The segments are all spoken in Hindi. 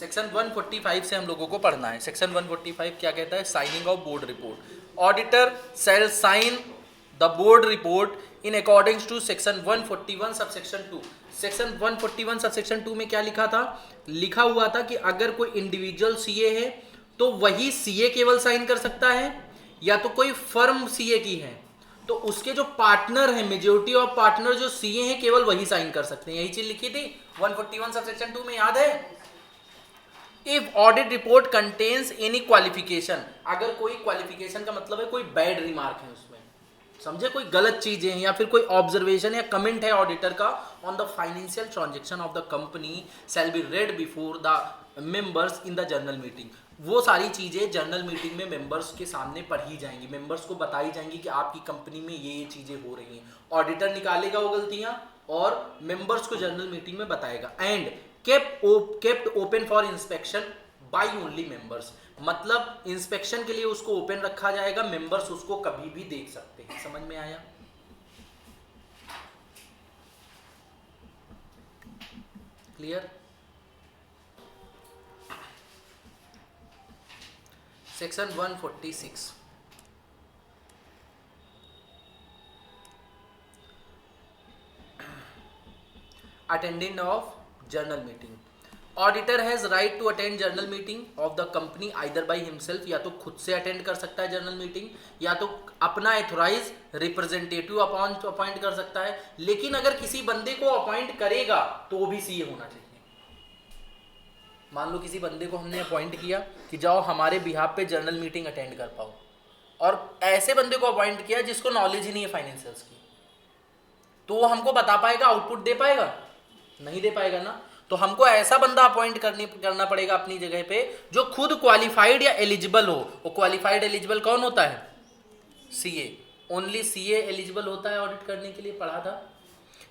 सेक्शन 145 से हम लोगों को पढ़ना है। सेक्शन 145 क्या कहता है? Signing of board report. Auditor shall sign the board report in accordance to section 141 subsection 2। Section 141 subsection 2 में क्या लिखा था? लिखा हुआ था कि अगर कोई इंडिविजुअल सीए है तो वही सीए केवल साइन कर सकता है, या तो कोई फर्म सीए की है तो उसके जो पार्टनर है, मेजोरिटी ऑफ पार्टनर जो सीए हैं केवल वही साइन कर सकते हैं। यही चीज लिखी थी 141 सबसेक्शन 2 में, याद है? If audit report contains any qualification, अगर कोई क्वालिफिकेशन का मतलब है कोई बैड रिमार्क है उसमें, समझे, कोई गलत चीजें हैं या फिर कोई ऑब्जर्वेशन या कमेंट है ऑडिटर का on the financial transaction of the company shall be red before the members in the general meeting, वो सारी चीजें जनरल मीटिंग में मेंबर्स के सामने पढ़ी जाएंगी, मेंबर्स को बताई जाएंगी कि आपकी कंपनी में ये चीजें हो रही हैं। ऑडिटर निकालेगा वो गलतियां और मेंबर्स को जनरल मीटिंग में बताएगा। And kept open for inspection by only members, मतलब इंस्पेक्शन के लिए उसको ओपन रखा जाएगा, मेंबर्स उसको कभी भी देख सकते हैं। समझ में आया? Clear? Section 146 attendance of general meeting. Auditor has right to attend general meeting of the company either by himself, या तो खुद से अटेंड कर सकता है जनरल मीटिंग, या तो अपना एथोराइज रिप्रेजेंटेटिव अपॉइंट कर सकता है। लेकिन अगर किसी बंदे को अपॉइंट करेगा तो वो भी सीए होना चाहिए। मान लो किसी बंदे को हमने अपॉइंट किया कि जाओ हमारे बिहाफ पे जनरल मीटिंग अटेंड कर पाओ, और ऐसे बंदे को अपॉइंट किया जिसको नॉलेज ही नहीं है फाइनेंशियल्स की, तो वो हमको बता पाएगा, आउटपुट दे पाएगा? नहीं दे पाएगा ना। तो हमको ऐसा बंदा अपॉइंट करना पड़ेगा अपनी जगह पे जो खुद क्वालिफाइड या एलिजिबल हो। वो क्वालिफाइड एलिजिबल कौन होता है? सीए। ओनली सीए एलिजिबल होता है ऑडिट करने के लिए, पढ़ा था।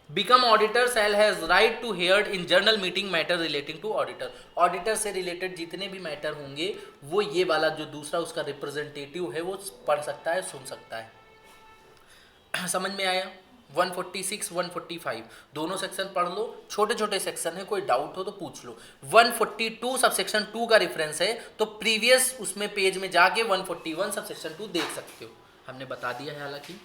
Become auditor shall has right to hear in general meeting matter relating to auditor. Auditor से रिलेटेड जितने भी मैटर होंगे वो ये वाला जो दूसरा उसका रिप्रेजेंटेटिव है वो पढ़ सकता है, सुन सकता है। समझ में आया? 146 145 दोनों सेक्शन पढ़ लो, छोटे छोटे सेक्शन है, कोई डाउट हो तो पूछ लो। 142 सबसेक्शन 2 का रेफरेंस है तो प्रीवियस उसमें पेज में जाके 141 सबसेक्शन 2 देख सकते हो, हमने बता दिया है हालांकि।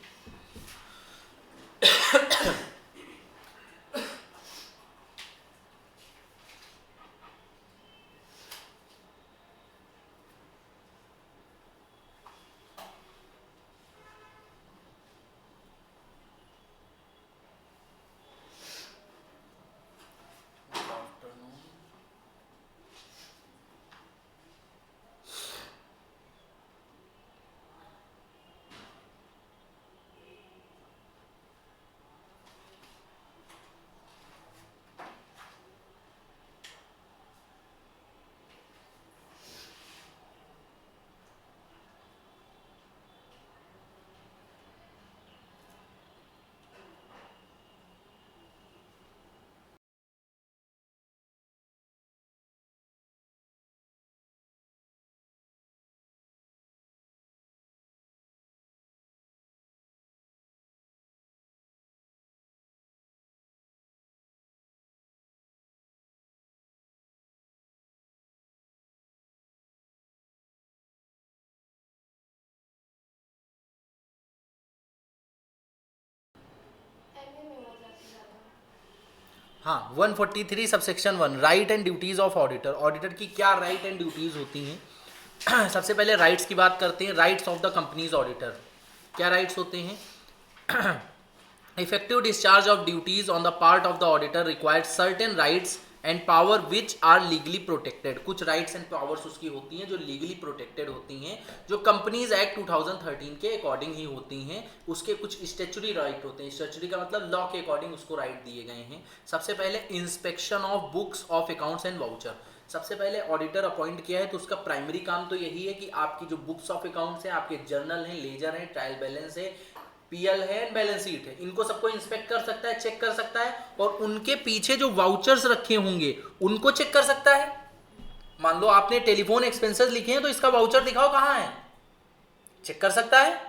हाँ, 143 subsection 1 right and duties of auditor. Auditor की क्या राइट एंड ड्यूटीज होती हैं? सबसे पहले राइट्स की बात करते हैं। Rights of the company's auditor, क्या राइट्स होते हैं? Effective discharge of duties on the part of the auditor required certain rights and power which are legally protected. कुछ राइट्स एंड पावर्स उसकी होती हैं जो लीगली प्रोटेक्टेड होती हैं, जो कंपनीज एक्ट 2013 के अकॉर्डिंग ही होती हैं। उसके कुछ स्टैच्यूटरी राइट होते हैं, स्टैच्यूटरी का मतलब लॉ के अकॉर्डिंग उसको राइट दिए गए हैं। सबसे पहले inspection of books of accounts and voucher. सबसे पहले ऑडिटर अपॉइंट किया है तो उसका प्राइमरी काम तो यही है कि आपकी जो बुक्स ऑफ अकाउंट्स हैं, आपके जर्नल हैं, लेजर हैं, ट्रायल बैलेंस है, पीएल है, बैलेंस शीट है, इनको सबको इंस्पेक्ट कर सकता है, चेक कर सकता है, और उनके पीछे जो वाउचर्स रखे होंगे उनको चेक कर सकता है। मान लो आपने टेलीफोन एक्सपेंसेस लिखे हैं तो इसका वाउचर दिखाओ कहाँ है, चेक कर सकता है।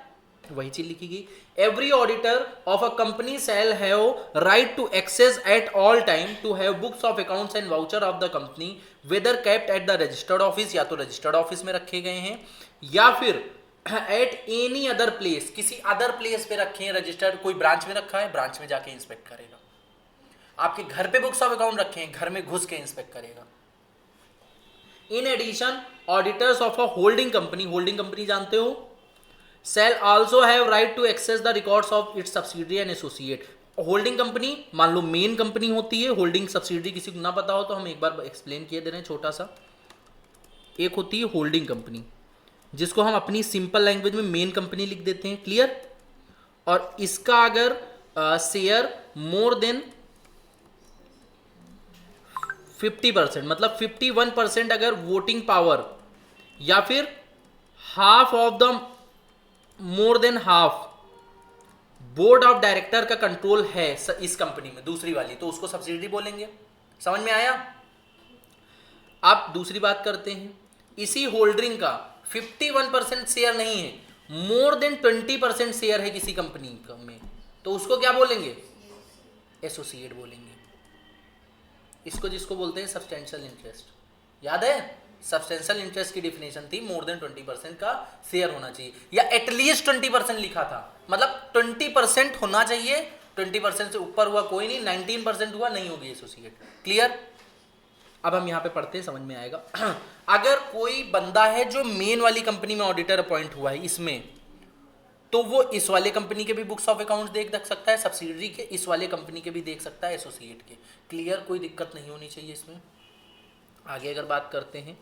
वही चीज लिखी गई। Every auditor of a company shall have right to access at all time to have books of accounts and voucher of the company whether kept at the registered office, या तो रजिस्टर्ड ऑफिस में रखे गए हैं या फिर एट एनी अदर प्लेस, किसी अदर प्लेस पे रखे हैं रजिस्टर्ड, कोई ब्रांच में रखा है ब्रांच में जाके इंस्पेक्ट करेगा। आपके घर पे बुक्स ऑफ अकाउंट रखे हैं घर में घुस के इंस्पेक्ट करेगा। In addition auditors of a holding company जानते हो, shall also have right to access the records of its subsidiary and associate। Holding company मान लो मेन कंपनी होती है, होल्डिंग सब्सिडरी किसी को ना पता हो तो हम एक बार एक्सप्लेन किए दे रहे हैं छोटा सा। एक होती है होल्डिंग कंपनी जिसको हम अपनी सिंपल लैंग्वेज में मेन कंपनी लिख देते हैं, क्लियर। और इसका अगर शेयर मोर देन 50% मतलब 51% अगर वोटिंग पावर या फिर half of the more than half board of director का कंट्रोल है इस कंपनी में, दूसरी वाली, तो उसको सब्सिडी बोलेंगे। समझ में आया। अब दूसरी बात करते हैं, इसी होल्डिंग का 51% शेयर नहीं है, मोर देन 20% शेयर है किसी कंपनी में, तो उसको क्या बोलेंगे, एसोसिएट बोलेंगे। इसको जिसको बोलते हैं सब्सटेंशियल इंटरेस्ट, याद है सब्सटेंशियल इंटरेस्ट की डिफिनेशन थी मोर देन 20% का शेयर होना चाहिए, या एटलीस्ट 20% लिखा था, मतलब 20% होना चाहिए, 20% से ऊपर हुआ कोई नहीं, 19% हुआ नहीं होगी एसोसिएट, क्लियर। अब हम यहाँ पे पढ़ते हैं समझ में आएगा। अगर कोई बंदा है जो मेन वाली कंपनी में ऑडिटर अपॉइंट हुआ है इसमें, तो वो इस वाले कंपनी के भी बुक्स ऑफ अकाउंट्स देख सकता है, सब्सिडरी के, इस वाले कंपनी के भी देख सकता है, एसोसिएट के, क्लियर, कोई दिक्कत नहीं होनी चाहिए इसमें। आगे अगर बात करते हैं,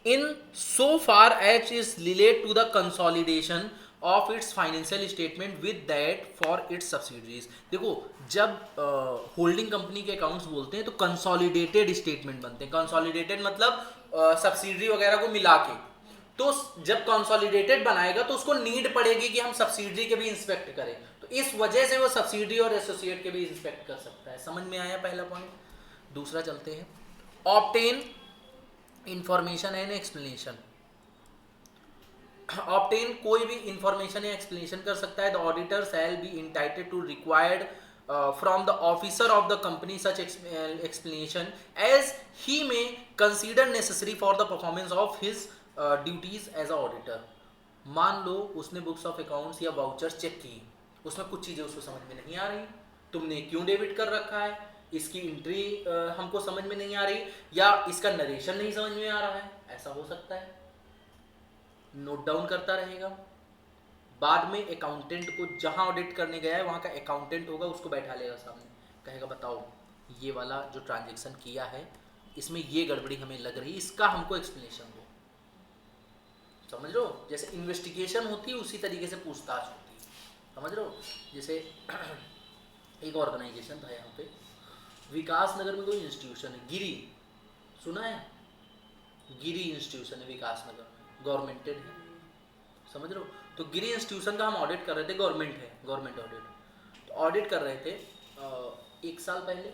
in so far H is relate to the consolidation of its financial statement with that for its subsidiaries. देखो जब होल्डिंग कंपनी के अकाउंट्स बोलते हैं तो कंसोलिडेटेड स्टेटमेंट बनते हैं, कंसोलिडेटेड मतलब सब्सिडरी वगैरह को मिला के, तो जब कंसोलिडेटेड बनाएगा तो उसको नीड पड़ेगी कि हम सब्सिडरी के भी इंस्पेक्ट करें, तो इस वजह से वो सब्सिडरी और एसोसिएट के भी इंस्पेक्ट कर सकता है। समझ में आया पहला पॉइंट। दूसरा चलते हैं, obtain information and explanation. Obtain कोई भी इंफॉर्मेशन या एक्सप्लेनेशन कर सकता है। The auditor shall be entitled to required from the officer of the company such explanation as he may consider necessary for the performance of his duties as a auditor। मान लो उसने बुक्स ऑफ अकाउंट्स या वाउचर्स चेक की, उसमें कुछ चीज़ें उसको समझ में नहीं आ रही, तुमने क्यों डेबिट कर रखा है, इसकी एंट्री हमको समझ में नहीं आ रही, या इसका नरेशन नहीं समझ में आ रहा है, ऐसा हो सकता है, नोट डाउन करता रहेगा। बाद में अकाउंटेंट को जहां ऑडिट करने गया है वहां का अकाउंटेंट होगा, उसको बैठा लेगा सामने, कहेगा बताओ ये वाला जो ट्रांजैक्शन किया है इसमें ये गड़बड़ी हमें लग रही है, इसका हमको एक्सप्लेनेशन दो। समझ लो, जैसे इन्वेस्टिगेशन होती है उसी तरीके से पूछताछ होती है, समझ लो। जैसे एक ऑर्गेनाइजेशन था यहाँ पे विकास नगर में, कोई इंस्टीट्यूशन है गिरी, सुना है, गिरी इंस्टीट्यूशन है विकास नगर में, गवर्नमेंटेड है, समझ लो। तो गिरी इंस्टीट्यूशन का हम ऑडिट कर रहे थे, गवर्नमेंट है, गवर्नमेंट ऑडिट, तो ऑडिट कर रहे थे एक साल पहले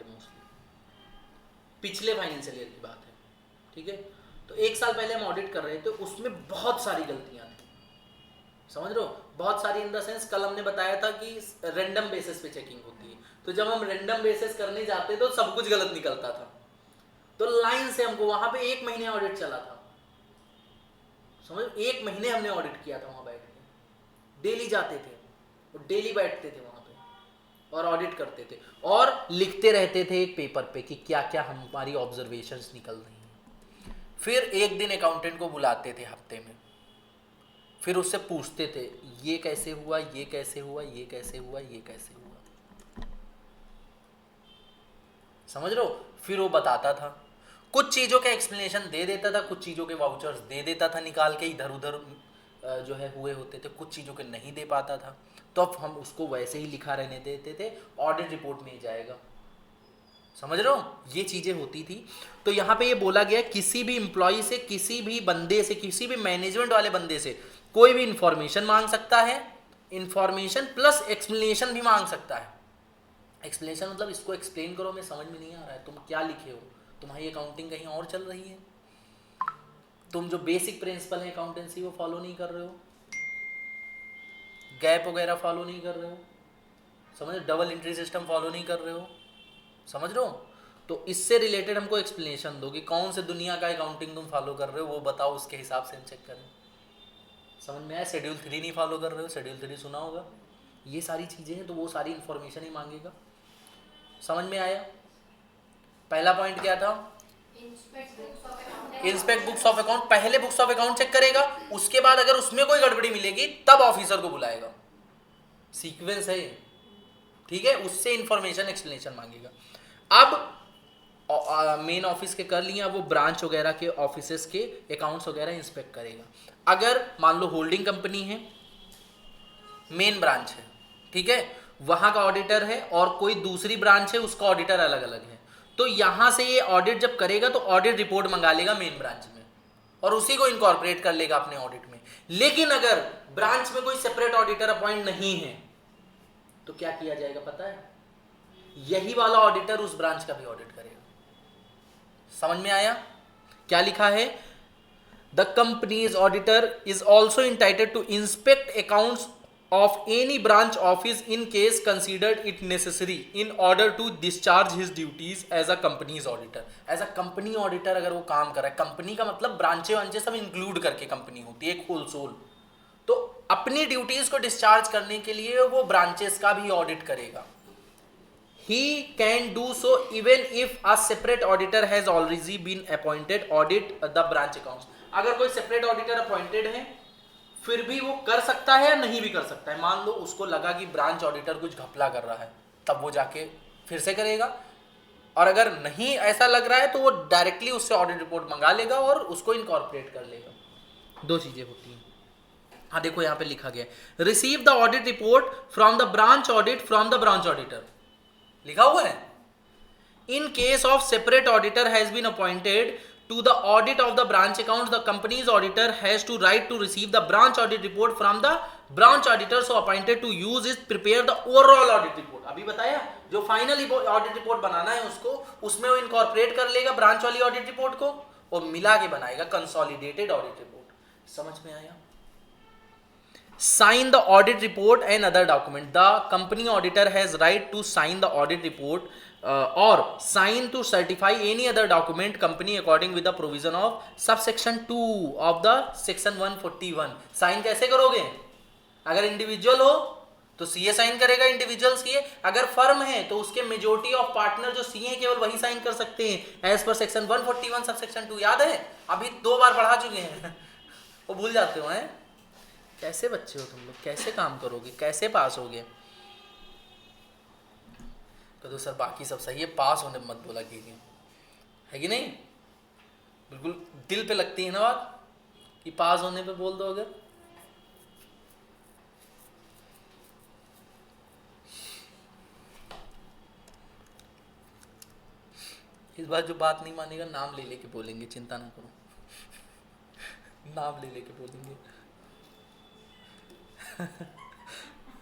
मोस्टली, पिछले फाइनेंशियल ईयर की बात है, ठीक है। तो एक साल पहले हम ऑडिट कर रहे थे, उसमें बहुत सारी गलतियां थी, समझ लो, बहुत सारी इन द सेंस, कल हमने बताया था कि रैंडम बेसिस पे चेकिंग होती है, तो जब हम रैंडम बेसिस करने जाते तो सब कुछ गलत निकलता था, तो लाइन से हमको वहां पे 1 महीने ऑडिट चला था, समझ, 1 महीने हमने ऑडिट किया था वहां बैठ के, डेली जाते थे और डेली बैठते थे वहां पे और ऑडिट करते थे और लिखते रहते थे एक पेपर पे कि क्या क्या हमारी ऑब्जर्वेशंस निकल रही हैं। फिर एक दिन अकाउंटेंट को बुलाते थे हफ्ते में, फिर उससे पूछते थे ये कैसे हुआ, ये कैसे हुआ, ये कैसे हुआ, ये कैसे हुआ, समझ लो। फिर वो बताता था, कुछ चीज़ों का एक्सप्लेनेशन दे देता था, कुछ चीज़ों के वाउचर्स दे देता था निकाल के, इधर उधर जो है हुए होते थे, कुछ चीज़ों के नहीं दे पाता था, तो अब हम उसको वैसे ही लिखा रहने देते थे, ऑडिट रिपोर्ट में ही जाएगा, समझ रहे हो, ये चीज़ें होती थी। तो यहाँ पे ये बोला गया किसी भी एम्प्लॉय से, किसी भी बंदे से, किसी भी मैनेजमेंट वाले बंदे से कोई भी इंफॉर्मेशन मांग सकता है, इंफॉर्मेशन प्लस एक्सप्लेनेशन भी मांग सकता है। एक्सप्लेनेशन मतलब इसको एक्सप्लेन करो, मैं समझ में नहीं आ रहा है, तुम क्या लिखे हो, तुम्हारी अकाउंटिंग कहीं और चल रही है, तुम जो बेसिक प्रिंसिपल है अकाउंटेंसी वो फॉलो नहीं कर रहे हो, गैप वगैरह फॉलो नहीं कर रहे हो, समझ, डबल एंट्री सिस्टम फॉलो नहीं कर रहे हो, समझ रहे हो। तो इससे रिलेटेड हमको एक्सप्लेनेशन दो कि कौन से दुनिया का अकाउंटिंग तुम फॉलो कर रहे हो, वो बताओ, उसके हिसाब से हम चेक करें। समझ में आया। शेड्यूल 3 नहीं फॉलो कर रहे हो, शेड्यूल 3 सुना होगा, ये सारी चीज़ें हैं, तो वो सारी इन्फॉर्मेशन ही मांगेगा। समझ में आया। पहला पॉइंट क्या था, इंस्पेक्ट बुक्स ऑफ अकाउंट। पहले बुक्स ऑफ अकाउंट चेक करेगा, उसके बाद अगर उसमें कोई गड़बड़ी मिलेगी तब ऑफिसर को बुलाएगा, सीक्वेंस है ये, ठीक है। उससे इंफॉर्मेशन एक्सप्लेनेशन मांगेगा। अब मेन ऑफिस के कर लिया, वो ब्रांच वगैरह के ऑफिसेस के अकाउंट्स वगैरह इंस्पेक्ट करेगा। अगर मान लो होल्डिंग कंपनी है, मेन ब्रांच है, ठीक है, वहां का ऑडिटर है और कोई दूसरी ब्रांच है उसका ऑडिटर अलग अलग है, तो यहां से ये ऑडिट जब करेगा तो ऑडिट रिपोर्ट मंगा लेगा मेन ब्रांच में और उसी को इनकॉर्पोरेट कर लेगा अपने ऑडिट में। लेकिन अगर ब्रांच में कोई सेपरेट ऑडिटर अपॉइंट नहीं है तो क्या किया जाएगा पता है, यही वाला ऑडिटर उस ब्रांच का भी ऑडिट करेगा। समझ में आया। क्या लिखा है, the company's auditor is also entitled to inspect accounts of any branch office in case considered it necessary in order to discharge his duties as a company's auditor। as a company auditor अगर वो काम कर रहा है, कंपनी का मतलब ब्रांचे वांचे सब इंक्लूड करके कंपनी होती है, एक होल सोल, तो अपनी ड्यूटीज को डिस्चार्ज करने के लिए वो ब्रांचेस का भी ऑडिट करेगा। he can do so even if a separate auditor has already been appointed audit the branch accounts। अगर कोई सेपरेट ऑडिटर अपॉइंटेड है फिर भी वो कर सकता है या नहीं भी कर सकता है। मान लो उसको लगा कि ब्रांच ऑडिटर कुछ घपला कर रहा है, तब वो जाके फिर से करेगा, और अगर नहीं ऐसा लग रहा है तो वो डायरेक्टली उससे ऑडिट रिपोर्ट मंगा लेगा और उसको इनकॉर्पोरेट कर लेगा। दो चीजें होती हैं। हाँ देखो यहाँ पे लिखा गया है, receive the audit report from the branch audit from the branch auditor, लिखा हुआ है। In case of separate auditor has been appointed to the audit of the branch accounts, the company's auditor has to write to receive the branch audit report from the branch auditor so appointed to use is prepare the overall audit report। अभी बताया, जो फाइनल ऑडिट रिपोर्ट बनाना है उसको, उसमें वो इनकॉर्पोरेट कर लेगा ब्रांच वाली ऑडिट रिपोर्ट को और मिला के बनाएगा कंसोलिडेटेड ऑडिट रिपोर्ट। समझ में आया। sign the audit report and other document, the company auditor has right to sign the audit report or sign to certify any other document company according with the provision of subsection 2 of the section 141। Sign कैसे करोगे, अगर इंडिविजुअल हो तो सीए साइन करेगा इंडिविजुअल्स की, अगर फर्म है तो उसके मेजोरिटी ऑफ पार्टनर जो सीए केवल वही साइन कर सकते हैं एज पर सेक्शन 141 सबसेक्शन 2। याद है, अभी 2 बार पढ़ा चुके हैं वो भूल जाते हो हैं। कैसे बच्चे हो तुम लोग, कैसे काम करोगे, कैसे पास होगे। तो सर बाकी सब सही है, पास होने मत बोला कीजिए, है कि नहीं। बिल्कुल दिल पे लगती है ना बात कि पास होने पे बोल दो। अगर इस बार जो बात नहीं मानेगा नाम ले लेके बोलेंगे, चिंता ना करो, नाम ले लेके बोलेंगे।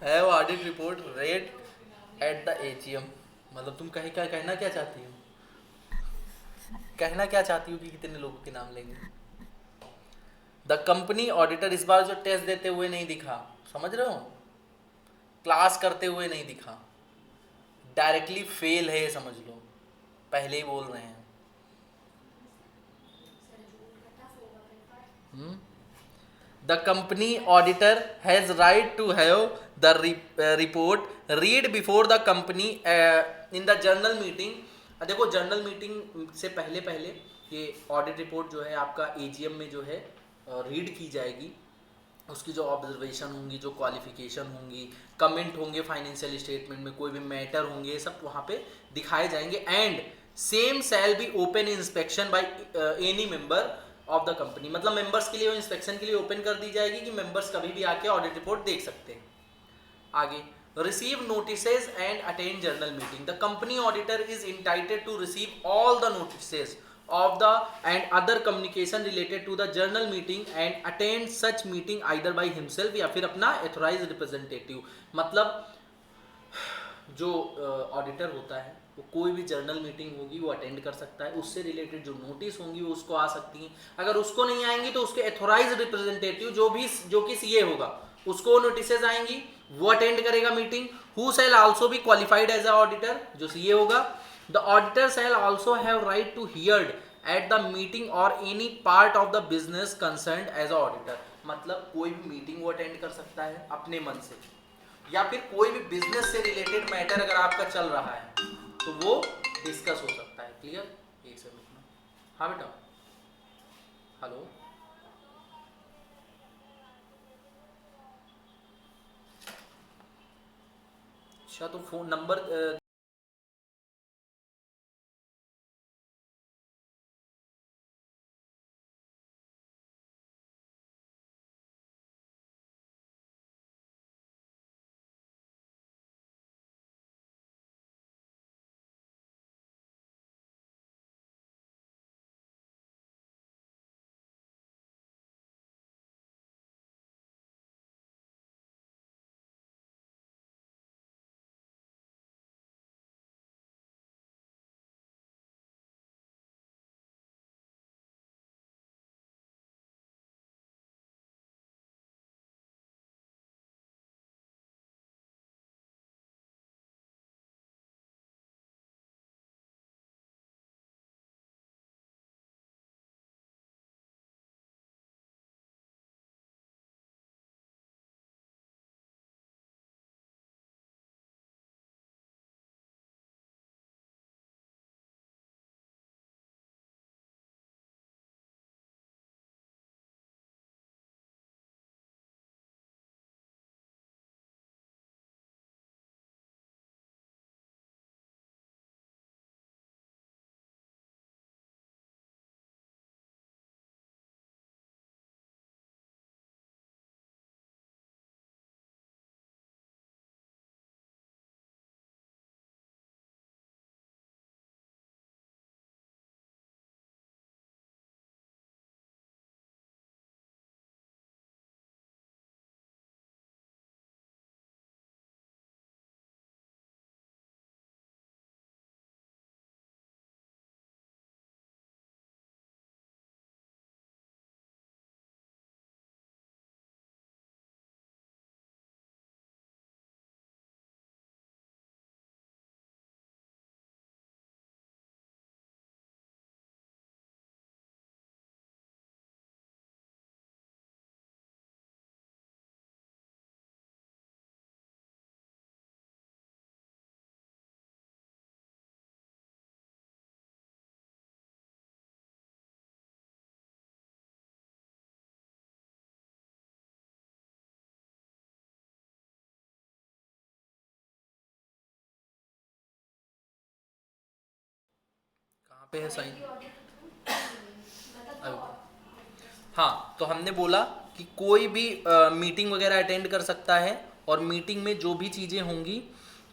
है वो audit report red at the AGM, मतलब तुम कहना क्या चाहती हो, कहना क्या चाहती हो कि कितने लोगों के नाम लेंगे। द कंपनी ऑडिटर इस बार जो टेस्ट देते हुए नहीं दिखा, समझ रहे हो, क्लास करते हुए नहीं दिखा, डायरेक्टली फेल है समझ लो, पहले ही बोल रहे हैं। The company auditor has right to have the report read before the company in the journal meeting। देखो जर्नल मीटिंग से पहले ये ऑडिट रिपोर्ट जो है आपका एजीएम में जो है रीड की जाएगी। उसकी जो ऑब्जर्वेशन होंगी, जो क्वालिफिकेशन होंगी, कमेंट होंगे फाइनेंशियल स्टेटमेंट में, कोई भी मैटर होंगे, सब वहाँ पे दिखाए जाएंगे। And same shall be open inspection by any member of the company, मतलब मेंबर्स के लिए इंस्पेक्शन के लिए ओपन कर दी जाएगी कि मेंबर्स कभी भी आके ऑडिट रिपोर्ट देख सकते हैं। आगे, receive notices and attend general meeting. The company auditor is entitled to receive all the notices of the and other communication related to the journal meeting and attend such meeting either by himself या फिर अपना authorized representative। मतलब जो ऑडिटर होता है वो कोई भी जर्नल मीटिंग होगी वो अटेंड कर सकता है, उससे रिलेटेड जो नोटिस होंगी वो उसको आ सकती हैं। अगर उसको नहीं आएंगी तो उसके एथोराइज रिप्रेजेंटेटिव जो कि सीए होगा उसको नोटिसेज आएंगी, वो अटेंड करेगा meeting. Who shall also be qualified as a auditor, जो सीए होगा। The auditor shall also have right to hear at the meeting or any part of the business concerned as a auditor. मतलब कोई भी मीटिंग वो अटेंड कर सकता है अपने मन से, या फिर कोई भी बिजनेस से रिलेटेड मैटर अगर आपका चल रहा है तो वो डिस्कस हो सकता है। क्लियर? एक सेकंड रुकना। हाँ बेटा, हेलो, अच्छा तो फोन नंबर कहाँ पे है साइन? हाँ, तो हमने बोला कि कोई भी मीटिंग वगैरह अटेंड कर सकता है, और मीटिंग में जो भी चीज़ें होंगी,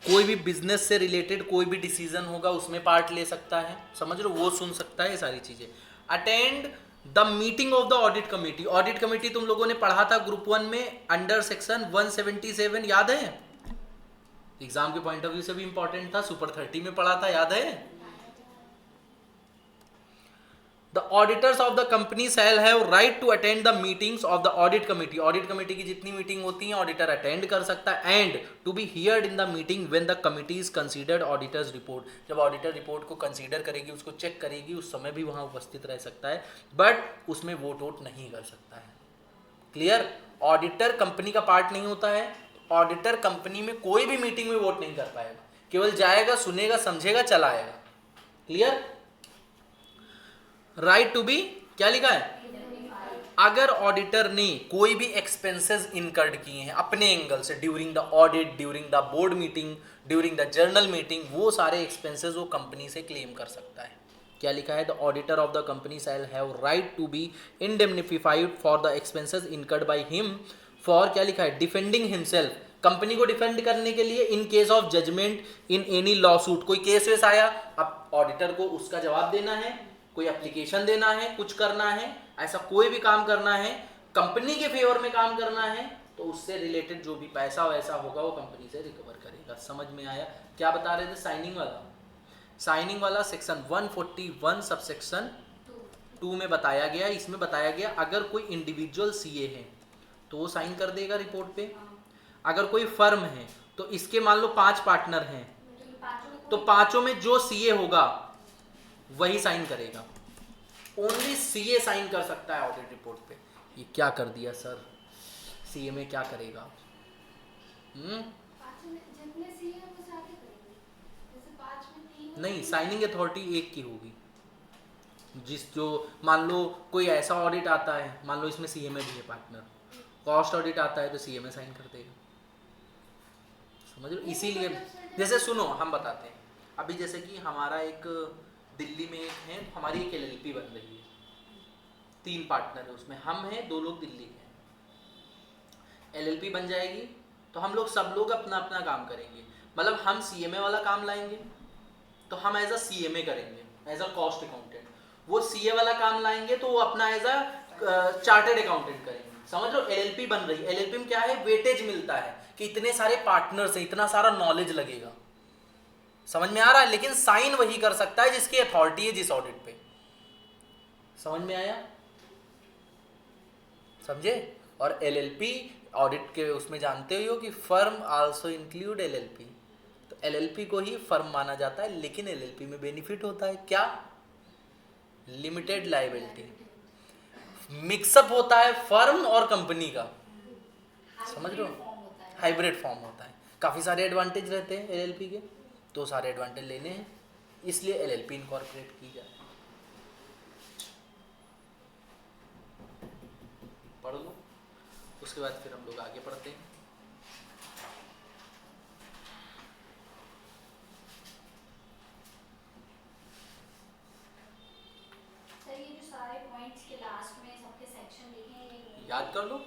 कोई भी बिजनेस से रिलेटेड कोई भी डिसीजन होगा उसमें पार्ट ले सकता है, समझ लो, वो सुन सकता है, ये सारी चीज़ें। Attend the meeting of the audit committee. Audit committee तुम लोगों ने पढ़ा था ग्रुप 1 में अंडर सेक्शन 177, याद है? एग्जाम के पॉइंट ऑफ व्यू से भी इंपॉर्टेंट था, सुपर 30 में पढ़ा था, याद है? The auditors of the company shall have right to attend the meetings of the audit committee. Audit committee की जितनी मीटिंग होती हैं ऑडिटर अटेंड कर सकता है, and to be heard in the meeting when the committee is considered auditors report. जब ऑडिटर रिपोर्ट को कंसीडर करेगी, उसको चेक करेगी, उस समय भी वहां उपस्थित रह सकता है, बट उसमें वोट वोट नहीं कर सकता है। क्लियर? ऑडिटर कंपनी का पार्ट नहीं होता है, ऑडिटर कंपनी में कोई भी मीटिंग में वोट नहीं कर पाएगा, केवल जाएगा, सुनेगा, समझेगा, चला आएगा। क्लियर? राइट टू बी, क्या लिखा है? अगर ऑडिटर ने कोई भी एक्सपेंसेस इनकर्ड किए हैं अपने एंगल से during the audit, during the board meeting, during the journal meeting, वो सारे एक्सपेंसेस वो कंपनी से क्लेम कर सकता है। क्या लिखा है? The auditor of the company shall have right to be indemnified for the expenses incurred by him for, क्या लिखा है, डिफेंडिंग हिमसेल्फ, कंपनी को डिफेंड करने के लिए, in case of judgement in any law suit. कोई केस वेस आया, अब ऑडिटर को उसका जवाब देना है, कोई एप्लीकेशन देना है, कुछ करना है, ऐसा कोई भी काम करना है, कंपनी के फेवर में काम करना है, तो उससे रिलेटेड जो भी पैसा वैसा होगा वो कंपनी से रिकवर करेगा। समझ में आया? क्या बता रहे थे? साइनिंग वाला साइनिंग वाला सेक्शन 141 सबसेक्शन 2 में बताया गया, इसमें बताया गया अगर कोई इंडिविजुअल सीए है तो वो साइन कर देगा रिपोर्ट पे। अगर कोई फर्म है तो इसके मान लो 5 पार्टनर हैं, तो पांचों में जो सीए होगा वही साइन करेगा। ओनली सीए साइन कर सकता है ऑडिट रिपोर्ट पे। ये क्या कर दिया सर, सीए में क्या करेगा? नहीं, साइनिंग अथॉरिटी एक की होगी। जिस जो मान लो कोई ऐसा ऑडिट आता है, मान लो इसमें सीए में भी है पार्टनर, कॉस्ट ऑडिट आता है तो सीए में साइन कर देगा। समझ लो, इसीलिए जैसे सुनो हम बताते हैं। अभी जैसे कि हमारा एक दिल्ली में एक है, हमारी एक एलएलपी बन रही है, 3 पार्टनर है उसमें, हम हैं 2 लोग दिल्ली के हैं। एलएलपी बन जाएगी तो हम लोग सब लोग अपना अपना काम करेंगे। मतलब हम सीएमए वाला काम लाएंगे तो हम एज अ सीएमए करेंगे, एज अ कॉस्ट अकाउंटेंट। वो सीए वाला काम लाएंगे तो वो अपना एज अ चार्टर्ड अकाउंटेंट करेंगे। समझ लो, एलएलपी बन रही है। एलएलपी में क्या है, वेटेज मिलता है कि इतने सारे पार्टनर्स हैं, इतना सारा नॉलेज लगेगा। समझ में आ रहा है? लेकिन साइन वही कर सकता है जिसकी अथॉरिटी है जिस ऑडिट पे। समझ में आया? समझे? और एलएलपी ऑडिट के उसमें जानते हो कि फर्म आल्सो इंक्लूड एलएलपी, तो एलएलपी को ही फर्म माना जाता है। लेकिन एलएलपी में बेनिफिट होता है क्या? Limited liability. मिक्सअप होता है फर्म और कंपनी का। समझ रहे हो? हाइब्रिड फॉर्म होता है। काफ़ी सारे एडवांटेज रहते हैं एलएलपी के, तो सारे एडवांटेज लेने हैं, इसलिए एलएलपी इनकॉर्पोरेट की जाए। पढ़ लो, उसके बाद फिर हम लोग आगे पढ़ते हैं। सर ये जो सारे पॉइंट्स के लास्ट में सबके सेक्शन लिखे हैं, याद कर लो।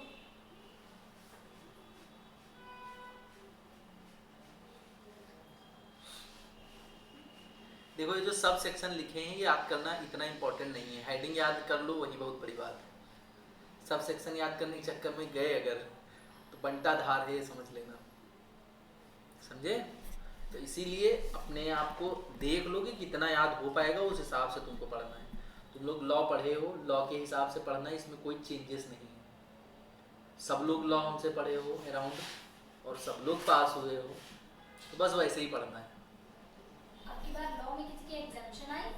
देखो, ये जो सब सेक्शन लिखे हैं ये याद करना इतना इंपॉर्टेंट नहीं है, हेडिंग याद कर लो वही बहुत बड़ी बात है। सब सेक्शन याद करने के चक्कर में गए अगर तो बंटा धार है, समझ लेना। समझे? तो इसीलिए अपने आप को देख लो कि कितना याद हो पाएगा, उस हिसाब से तुमको पढ़ना है। तुम लोग लॉ पढ़े हो, लॉ के हिसाब से पढ़ना है, इसमें कोई चेंजेस नहीं है। सब लोग लॉ हमसे पढ़े हो अराउंड और सब लोग पास हुए हो, तो बस वैसे ही पढ़ना है। अब की बार लॉ में किसी की एग्जाम्पशन आई?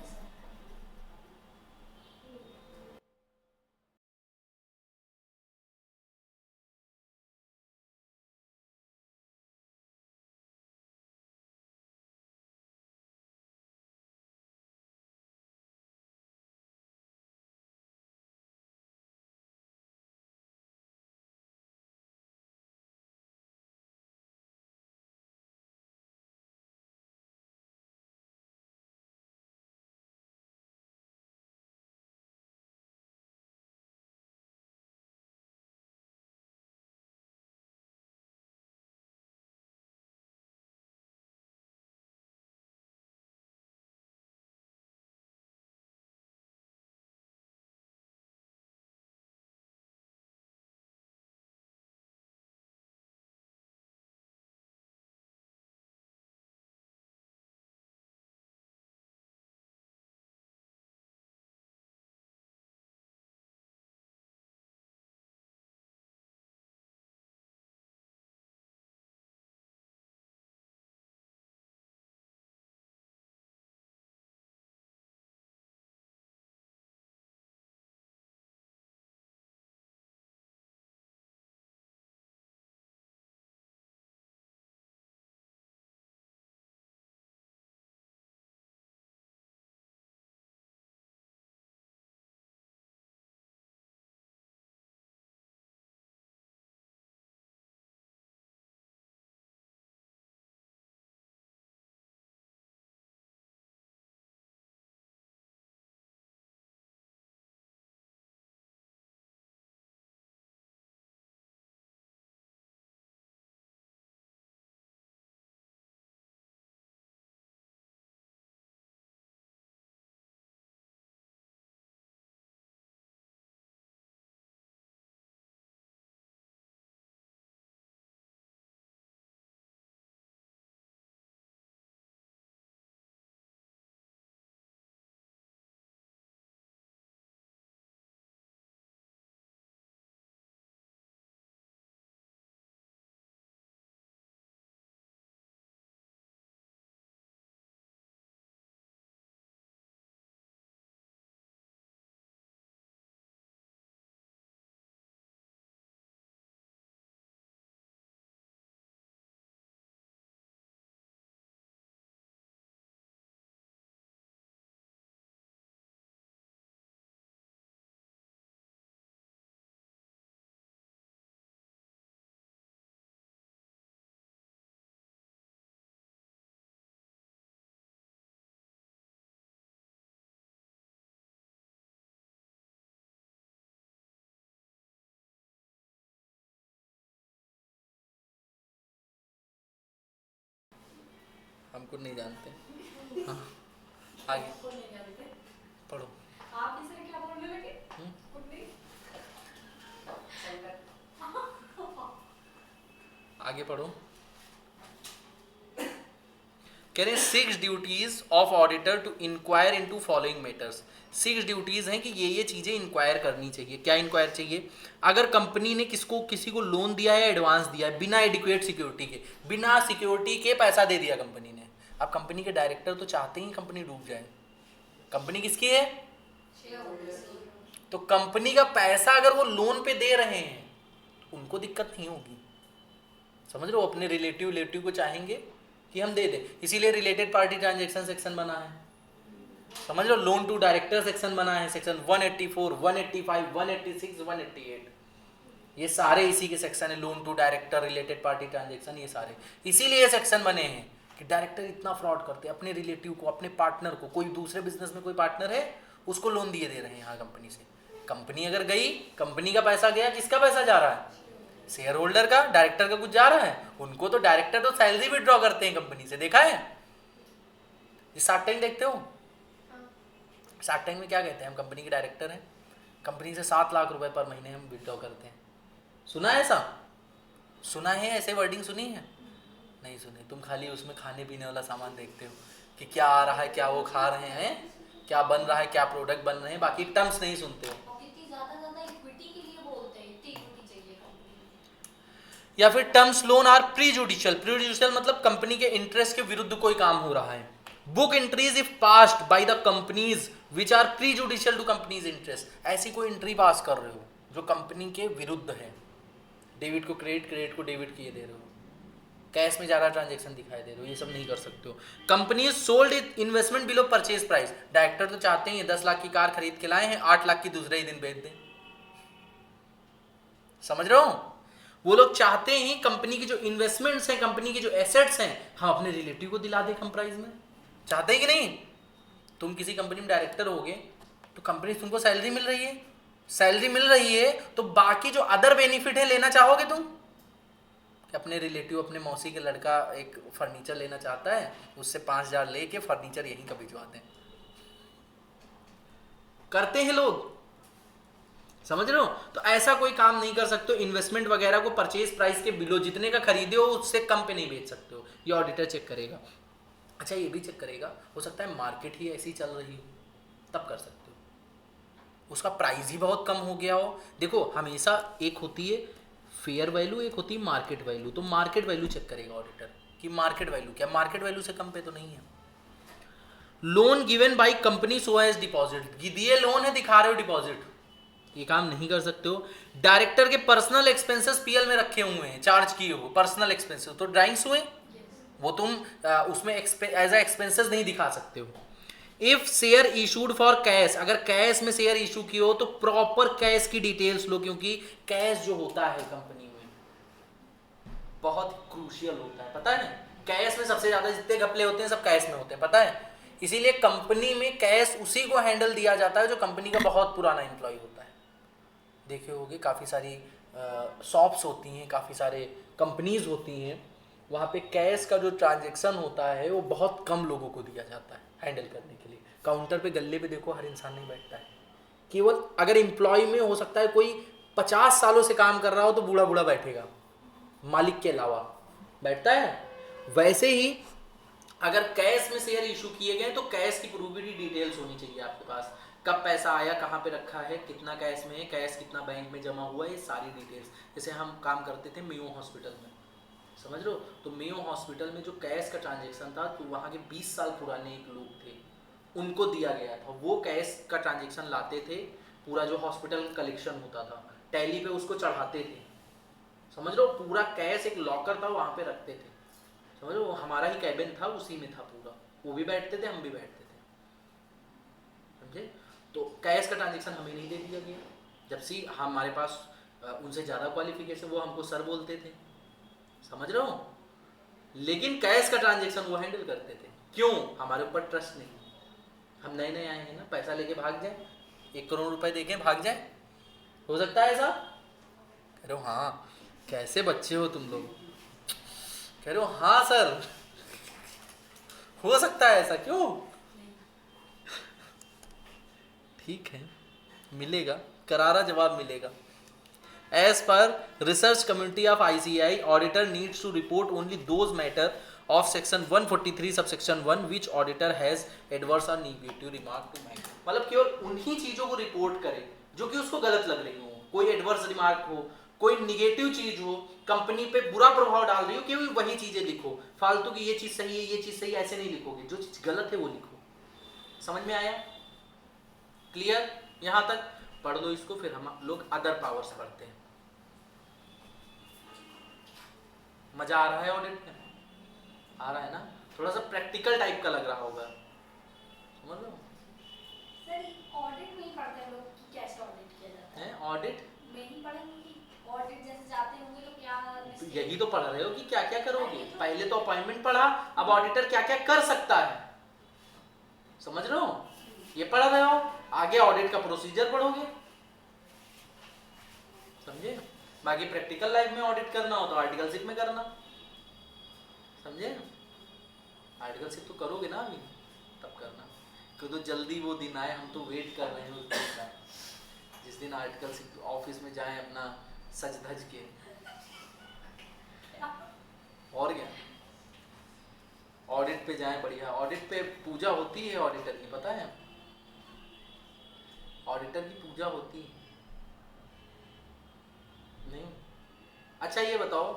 बिल्कुल नहीं जानते। हाँ आगे पढ़ो। आप इसे क्या बोलने लगे? हम्म? कुंडली? आगे पढ़ो। कह रहे 6 duties of auditor to inquire into following matters. 6 duties हैं कि ये चीजें इंक्वायर करनी चाहिए। क्या इंक्वायर चाहिए? अगर कंपनी ने किसी को लोन दिया है, एडवांस दिया है बिना एडिक्वेट सिक्योरिटी के, बिना सिक्योरिटी के पैसा दे दिया कंपनी ने। अब कंपनी के डायरेक्टर तो चाहते ही कंपनी डूब जाए। कंपनी किसकी है? तो कंपनी का पैसा अगर वो लोन पे दे रहे हैं तो उनको दिक्कत नहीं होगी। समझ रहे हो? अपने रिलेटिव को चाहेंगे कि हम दे दें, इसीलिए रिलेटेड पार्टी ट्रांजैक्शन सेक्शन बना है। समझ लो, लोन टू डायरेक्टर सेक्शन बना है, सेक्शन 184, 185, 186, 188, ये सारे इसी के सेक्शन है। Loan to director, related party transaction, ये सारे इसीलिए सेक्शन बने हैं कि डायरेक्टर इतना फ्रॉड करते हैं अपने रिलेटिव को, अपने पार्टनर को। कोई दूसरे बिजनेस में कोई पार्टनर है, उसको लोन दिए दे रहे हैं यहाँ कंपनी से। कंपनी अगर गई, कंपनी का पैसा गया, किसका पैसा जा रहा है? शेयर होल्डर का, डायरेक्टर का कुछ जा रहा है। उनको तो डायरेक्टर तो सैलरी विड्रॉ करते हैं कंपनी से, देखा है? शार्क टैंक देखते हो? शार्क टैंक में क्या कहते हैं? हम कंपनी के डायरेक्टर हैं, कंपनी से 7 लाख रुपए पर महीने हम विड्रॉ करते हैं। सुना है ऐसा? सुना है ऐसे वर्डिंग? सुनी है? नहीं सुनी। तुम खाली उसमें खाने पीने वाला सामान देखते हो कि क्या आ रहा है, क्या वो खा रहे हैं, क्या बन रहा है, क्या प्रोडक्ट बन रहे हैं, बाकी टर्म्स नहीं सुनते हो। या फिर terms loan are prejudicial. Prejudicial मतलब कंपनी के इंटरेस्ट के विरुद्ध कोई काम हो रहा है। Book entries if passed by the companies which are prejudicial to company's interest. ऐसी कोई एंट्री पास कर रहे हो जो कंपनी के विरुद्ध है। डेबिट को क्रेडिट, क्रेडिट को डेबिट किए दे रहे हो, कैश में ज़्यादा ट्रांजेक्शन दिखाई दे रहे हो, ये सब नहीं कर सकते हो। Company sold investment below purchase price. Director तो चाहते हैं 10 लाख की कार खरीद के लाए हैं, 8 लाख की दूसरे ही दिन बेच दें। समझ रहे हो? वो लोग चाहते हैं कंपनी की जो इन्वेस्टमेंट्स हैं, कंपनी की जो एसेट्स हैं, हम अपने रिलेटिव को दिला दें कम प्राइस में। चाहते हैं कि नहीं? तुम किसी कंपनी में डायरेक्टर होगे तो कंपनी तुमको सैलरी मिल रही है, सैलरी मिल रही है तो बाकी जो अदर बेनिफिट है लेना चाहोगे तुम? कि अपने रिलेटिव, अपने मौसी के लड़का एक फर्नीचर लेना चाहता है, उससे 5,000 लेके फर्नीचर यहीं का भिजवाते हैं। करते हैं लोग, समझ रहे हो? तो ऐसा कोई काम नहीं कर सकते हो। इन्वेस्टमेंट वगैरह को परचेज प्राइस के बिलो जितने का खरीदे हो उससे कम पे नहीं बेच सकते हो। ये ऑडिटर चेक करेगा। अच्छा ये भी चेक करेगा, हो सकता है मार्केट ही ऐसी चल रही हो, तब कर सकते हो। उसका प्राइस ही बहुत कम हो गया हो। देखो हमेशा एक होती है फेयर वैल्यू, एक होती है मार्केट वैल्यू। तो मार्केट वैल्यू चेक करेगा ऑडिटर कि मार्केट वैल्यू क्या, मार्केट वैल्यू से कम पे तो नहीं है। Loan given by company so as deposit. दिए लोन है, दिखा रहे हो डिपॉजिट, ये काम नहीं कर सकते हो। डायरेक्टर के पर्सनल एक्सपेंसेस पीएल में रखे हुए हैं, चार्ज किए हो पर्सनल एक्सपेंसेस, तो ड्राइंग्स हुए, वो तुम उसमें एज ए एक्सपेंसेस नहीं दिखा सकते हो। If share issued for cash, अगर कैश में शेयर इशू किए हो तो प्रॉपर कैश की डिटेल्स लो, क्योंकि कैश जो होता है कंपनी में बहुत क्रूशियल होता है, पता है ना? कैश में सबसे ज्यादा जितने घपले होते हैं सब कैश में होते हैं, पता है? इसीलिए कंपनी में कैश उसी को हैंडल दिया जाता है जो कंपनी का बहुत पुराना एम्प्लॉय होता है। देखे होगे काफ़ी सारी शॉप्स होती हैं, काफ़ी सारे कंपनीज होती हैं, वहाँ पे कैश का जो ट्रांजैक्शन होता है वो बहुत कम लोगों को दिया जाता है हैंडल करने के लिए। काउंटर पे गल्ले पे देखो हर इंसान नहीं बैठता है, केवल अगर एम्प्लॉय में हो सकता है कोई 50 सालों से काम कर रहा हो तो बूढ़ा बूढ़ा बैठेगा, मालिक के अलावा बैठता है। वैसे ही अगर कैश में शेयर इशू किए गए तो कैश की पूरी डिटेल्स होनी चाहिए आपके पास, कब पैसा आया, कहाँ पे रखा है, कितना कैश में है, कैश कितना बैंक में जमा हुआ है, ये सारी डिटेल्स। जैसे हम काम करते थे मेयो हॉस्पिटल में, समझ रहे हो? तो मेयो हॉस्पिटल में जो कैश का ट्रांजैक्शन था तो वहाँ के 20 साल पुराने एक लोग थे, उनको दिया गया था। वो कैश का ट्रांजैक्शन लाते थे, पूरा जो हॉस्पिटल कलेक्शन होता था टैली पे उसको चढ़ाते थे, समझ लो। पूरा कैश एक लॉकर था वहाँ पे रखते थे, समझ लो। हमारा ही कैबिन था, उसी में था पूरा, वो भी बैठते थे, हम भी बैठते थे, समझे? तो कैश का ट्रांजैक्शन हमें नहीं दे दिया गया, जब से हमारे पास उनसे ज़्यादा क्वालिफिकेशन, वो हमको सर बोलते थे, समझ रहे हो? लेकिन कैश का ट्रांजैक्शन वो हैंडल करते थे। क्यों? हमारे ऊपर ट्रस्ट नहीं, हम नए नए आए हैं ना, पैसा लेके भाग जाए, 1 करोड़ रुपए देके भाग जाए, हो सकता है ऐसा? कह रहे हो हाँ, कैसे बच्चे हो तुम लोग? कह रहे हो हाँ सर, हो सकता है ऐसा, क्यों? ठीक है, मिलेगा, करारा जवाब मिलेगा। As per research community of ICI, auditor needs to report only those matter of section 143 subsection 1 which auditor has adverse or negative remark to make। मतलब केवल उन्हीं चीजों को रिपोर्ट करे जो कि उसको गलत लग रही हो, कोई एडवर्स रिमार्क हो, कोई निगेटिव चीज हो, कंपनी पे बुरा प्रभाव डाल रही हो, केवल वही चीजें लिखो। फालतू की ये चीज सही है, ये चीज सही है, ऐसे नहीं लिखोगे। जो चीज गलत है वो लिखो। समझ में आया? क्लियर? यहां तक पढ़ लो इसको, फिर हम लोग अदर पावर्स पढ़ते हैं। मजा आ रहा है ऑडिट में? आ रहा है ना? थोड़ा सा प्रैक्टिकल टाइप का लग रहा होगा, समझ लो। सर ऑडिट में ही पढ़ते हैं लोग कि कैसे ऑडिट किया जाता है। ऑडिट में ही पढ़ेंगे कि ऑडिट जैसे जाते होंगे तो क्या तो यही तो पढ़ रहे हो कि क्या क्या करोगे। पहले तो अपॉइंटमेंट पढ़ा, अब ऑडिटर क्या क्या कर सकता है, समझ रहे हो? ये पढ़ रहे हो, आगे ऑडिट का प्रोसीजर पढ़ोगे, समझे? बाकी प्रैक्टिकल लाइफ में ऑडिट करना हो तो आर्टिकलशिप में करना, समझे? आर्टिकलशिप तो करोगे ना अभी, तब करना, क्योंकि तो जल्दी वो दिन आए, हम तो वेट कर रहे हैं उस दिन का, जिस दिन आर्टिकलशिप ऑफिस में जाएं अपना सज धज के। और क्या, ऑडिट पे जाएं बढ़िया। ऑडिट पे पूजा होती है ऑडिटर की, पता है? ऑडिटर की पूजा होती है नहीं? अच्छा ये बताओ,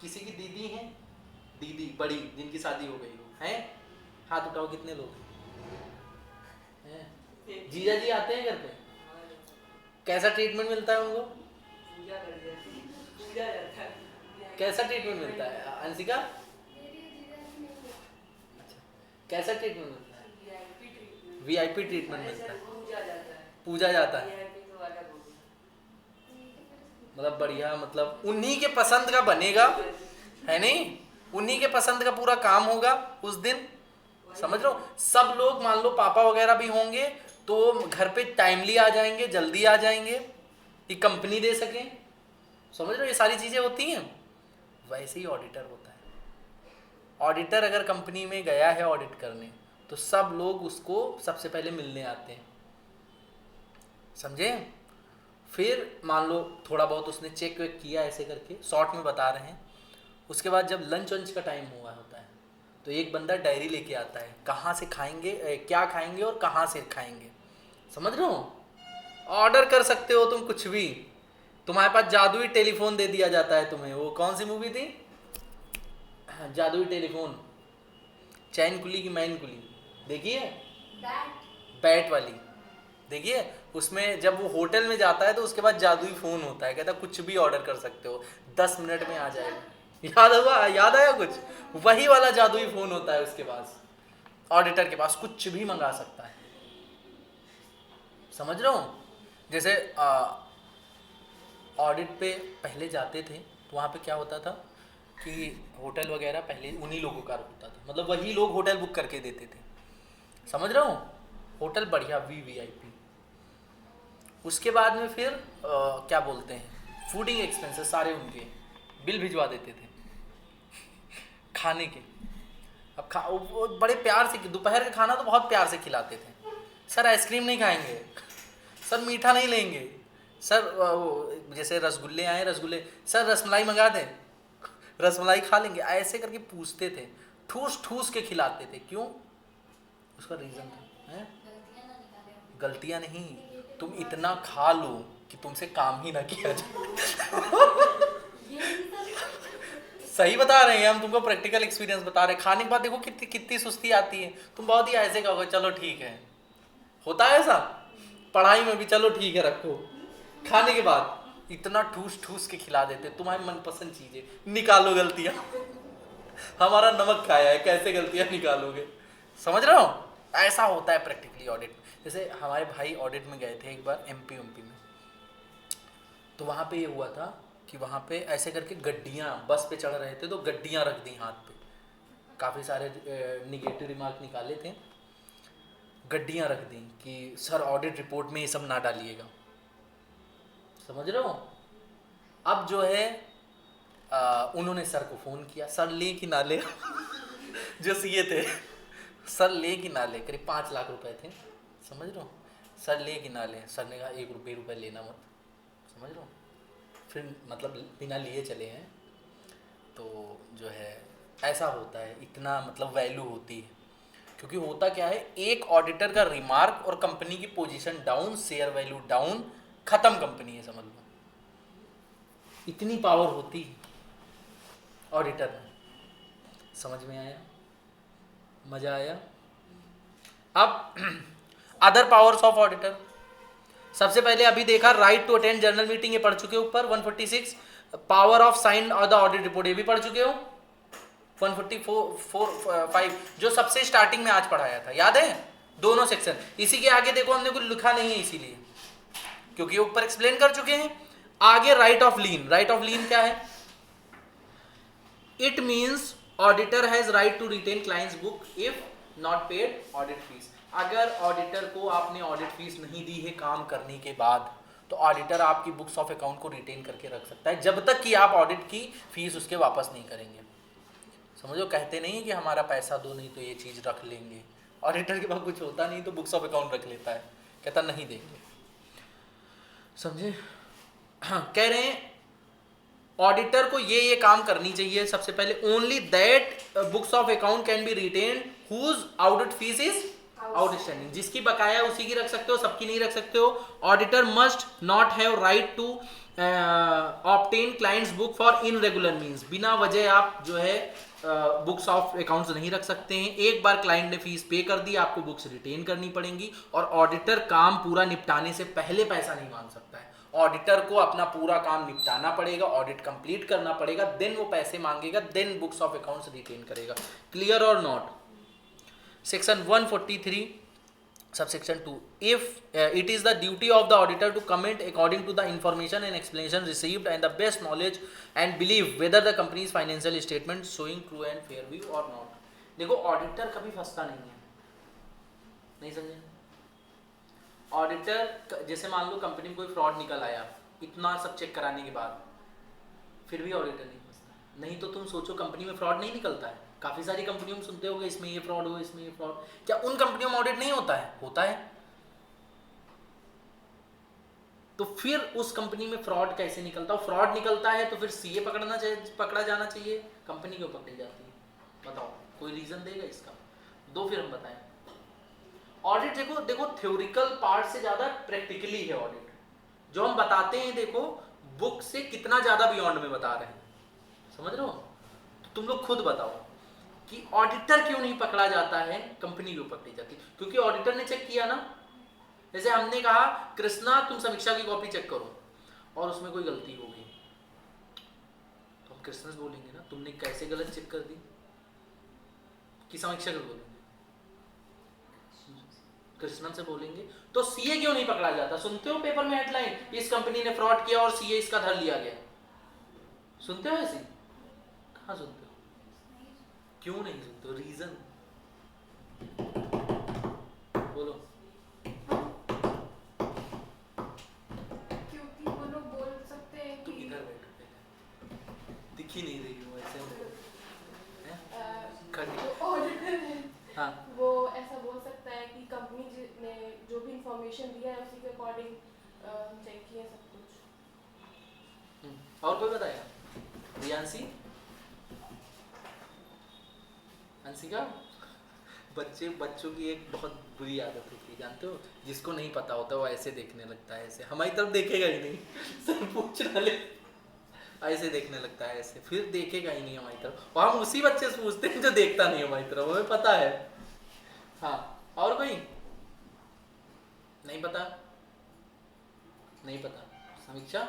किसी की दीदी है, दीदी बड़ी जिनकी शादी हो गई हो, हैं? हाथ उठाओ, कितने लोग हैं? जीजा जी आते हैं घर पे? कैसा ट्रीटमेंट मिलता है उनको? कैसा ट्रीटमेंट मिलता है अंशिका? अच्छा, कैसा ट्रीटमेंट मिलता है? वीआईपी ट्रीटमेंट मिलता है, पूजा जाता है, मतलब बढ़िया, मतलब उन्हीं के पसंद का बनेगा, है नहीं? उन्हीं के पसंद का पूरा काम होगा उस दिन, समझ रहे हो? सब लोग, मान लो पापा वगैरह भी होंगे तो घर पे टाइमली आ जाएंगे, जल्दी आ जाएंगे कि कंपनी दे सकें, समझ रहे हो? ये सारी चीजें होती हैं। वैसे ही ऑडिटर होता है। ऑडिटर अगर कंपनी में गया है ऑडिट करने तो सब लोग उसको सबसे पहले मिलने आते हैं, समझे? फिर मान लो थोड़ा बहुत उसने चेक वेक किया, ऐसे करके शॉर्ट में बता रहे हैं। उसके बाद जब लंच वंच का टाइम हुआ होता है तो एक बंदा डायरी लेके आता है, कहाँ से खाएंगे, क्या खाएंगे और कहाँ से खाएंगे, समझ रहे हो? ऑर्डर कर सकते हो तुम कुछ भी, तुम्हारे पास जादुई टेलीफोन दे दिया जाता है तुम्हें। वो कौन सी मूवी थी, जादुई टेलीफोन, चैन कुली की मैन कुली, देखिए? बैट वाली देखिए? उसमें जब वो होटल में जाता है तो उसके बाद जादुई फोन होता है, कहता कुछ भी ऑर्डर कर सकते हो, 10 मिनट में आ जाएगा। याद हुआ? याद आया कुछ? वही वाला जादुई फोन होता है उसके पास, ऑडिटर के पास कुछ भी मंगा सकता है, समझ रहे हो? जैसे ऑडिट पे पहले जाते थे तो वहाँ पे क्या होता था कि होटल वगैरह पहले उन्हीं लोगों का होता था, मतलब वही लोग होटल बुक करके देते थे, समझ रहे हो? होटल बढ़िया वीवीआईपी। उसके बाद में फिर क्या बोलते हैं, फूडिंग एक्सपेंसेस सारे उनके बिल भिजवा देते थे खाने के। अब वो बड़े प्यार से, दोपहर का खाना तो बहुत प्यार से खिलाते थे। सर आइसक्रीम नहीं खाएंगे, सर मीठा नहीं लेंगे, सर वो जैसे रसगुल्ले आए, रसगुल्ले, सर रसमलाई मंगा दें, रसमलाई खा लेंगे, ऐसे करके पूछते थे, ठूस ठूस के खिलाते थे। क्यों? उसका रीज़न था, है? गलतियाँ नहीं, तुम इतना खा लो कि तुमसे काम ही ना किया जाए। सही बता रहे हैं हम, तुमको प्रैक्टिकल एक्सपीरियंस बता रहे हैं। खाने के बाद देखो कितनी कितनी सुस्ती आती है, तुम बहुत ही ऐसे कहोगे चलो ठीक है, होता है ऐसा? पढ़ाई में भी चलो ठीक है रखो, खाने के बाद इतना ठूस ठूस के खिला देते, तुम्हारी मनपसंद चीजें, निकालो गलतियां। हमारा नमक खाया है, कैसे गलतियां निकालोगे, समझ रहे हो? ऐसा होता है प्रैक्टिकली ऑडिट। जैसे हमारे भाई ऑडिट में गए थे एक बार एमपी में, तो वहाँ पे ये हुआ था कि वहाँ पे ऐसे करके गड्डियाँ, बस पे चढ़ रहे थे तो गड्डियाँ रख दी हाथ पे, काफ़ी सारे निगेटिव रिमार्क निकाले थे, गड्डियाँ रख दी कि सर ऑडिट रिपोर्ट में ये सब ना डालिएगा, समझ रहे हो? अब जो है उन्होंने सर को फ़ोन किया, सर ले कि ना ले? जो सीए थे, सर ले कि ना ले, करीब 5 लाख रुपए थे, समझ रहे हो, सर ले कि ना ले, सर ने कहा 1 रुपये लेना मत, समझ रहे हो, फिर मतलब बिना लिए चले हैं। तो जो है ऐसा होता है, इतना मतलब वैल्यू होती है, क्योंकि होता क्या है, एक ऑडिटर का रिमार्क और कंपनी की position down, share value down, खत्म कंपनी है, समझ लो, इतनी पावर होती है ऑडिटर में। समझ में आया, मजा आया। अब अदर पावर्स ऑफ ऑडिटर, सबसे पहले अभी देखा right to attend general meeting, ये पढ़ चुके हो ऊपर 146। पावर ऑफ साइन और द ऑडिट रिपोर्ट, ये भी पढ़ चुके हो 144 जो सबसे स्टार्टिंग में आज पढ़ाया था, याद है, दोनों सेक्शन। इसी के आगे देखो हमने कुछ लिखा नहीं है इसीलिए, क्योंकि ऊपर एक्सप्लेन कर चुके हैं। आगे right of lien, right of lien क्या है? It means auditor has right to retain clients book if not paid audit fees. अगर ऑडिटर को आपने ऑडिट फीस नहीं दी है काम करने के बाद, तो ऑडिटर आपकी बुक्स ऑफ अकाउंट को रिटेन करके रख सकता है, जब तक कि आप ऑडिट की फीस उसके वापस नहीं करेंगे। समझो, कहते नहीं कि हमारा पैसा दो नहीं तो ये चीज़ रख लेंगे। ऑडिटर के पास कुछ होता नहीं तो बुक्स ऑफ अकाउंट रख लेता है, कहता नहीं देंगे, समझे। कह रहे हैं ऑडिटर को ये काम करनी चाहिए। सबसे पहले only that books of account can be retain whose audit fee is outstanding, जिसकी बकाया उसी की रख सकते हो, सबकी नहीं रख सकते हो। Auditor must not have right to obtain clients book for irregular means, बिना वजह आप जो है बुक्स ऑफ अकाउंट्स नहीं रख सकते हैं। एक बार क्लाइंट ने फीस पे कर दी, आपको बुक्स रिटेन करनी पड़ेंगी, और ऑडिटर काम पूरा निपटाने से पहले पैसा नहीं मांग सकता है। ऑडिटर को अपना पूरा काम निपटाना पड़ेगा, ऑडिट कंप्लीट करना पड़ेगा, देन वो पैसे मांगेगा, then books of accounts retain करेगा। क्लियर और not? Section 143 subsection 2, if it is the duty of the auditor to comment according to the information and explanation received and the best knowledge and belief whether the company's financial statement showing true and fair view or not। देखो ऑडिटर कभी फंसता नहीं है, नहीं समझे। ऑडिटर जैसे मान लो कंपनी में कोई फ्रॉड निकल आया, इतना सब चेक कराने के बाद फिर भी ऑडिटर नहीं फंसता। नहीं तो तुम सोचो कंपनी में फ्रॉड नहीं निकलता है, काफ़ी सारी कंपनियों में सुनते होगे इसमें ये फ्रॉड हो, इसमें ये फ्रॉड, क्या उन कंपनियों में ऑडिट नहीं होता है? होता है। तो फिर उस कंपनी में फ्रॉड कैसे निकलता है? फ्रॉड निकलता है तो फिर सीए पकड़ा जाना चाहिए, कंपनी क्यों पकड़ी जाती है? बताओ, कोई रीजन देगा इसका? दो, फिर हम बताएं। ऑडिट देखो थ्योरिकल पार्ट से ज्यादा प्रैक्टिकली है ऑडिट। जो हम बताते हैं देखो बुक से कितना ज्यादा बियॉन्ड में बता रहे हैं, समझ रहे हो? तो तुम लोग खुद बताओ कि ऑडिटर क्यों नहीं पकड़ा जाता है, कंपनी क्यों पकड़ी जाती है? क्योंकि ऑडिटर ने चेक किया ना। जैसे हमने कहा कृष्णा तुम समीक्षा की कॉपी चेक करो और उसमें कोई गलती होगी, तो हम कृष्णा से बोलेंगे ना तुमने कैसे गलत चेक कर दी, कि समीक्षा को बोलेंगे? कृष्णन से बोलेंगे। तो सीए क्यों नहीं पकड़ा जाता? सुनते हो पेपर में हेडलाइन, इस कंपनी ने फ्रॉड किया और सीए इसका धर लिया गया, सुनते हो ऐसी? कहाँ सुनते हो? क्यों नहीं सुनते हो? रीजन बोलो। क्योंकि वो लोग बोल सकते हैं तुम कि इधर बैठो, दिख ही नहीं रही हो ऐसे वो ऑडिटर है, हाँ वो ऐसा बोल सकता है कि कंपनी ने जो भी इंफॉर्मेशन दिया है उसी के अकॉर्डिंग चेक किया सब कुछ। और कोई बताएगा? रियांशी, अंशिका, बच्चों की एक बहुत बुरी आदत होती है, जानते हो? जिसको नहीं पता होता वो ऐसे देखने लगता है, ऐसे हमारी तरफ देखेगा ही नहीं, सर पूछ डाले ऐसे देखने लगता है, ऐसे फिर देखेगा ही नहीं हमारी तरफ, और हम उसी बच्चे से पूछते हैं जो देखता नहीं हमारी तरफ, हमें पता है। हाँ, और कोई नहीं पता? नहीं पता? समीक्षा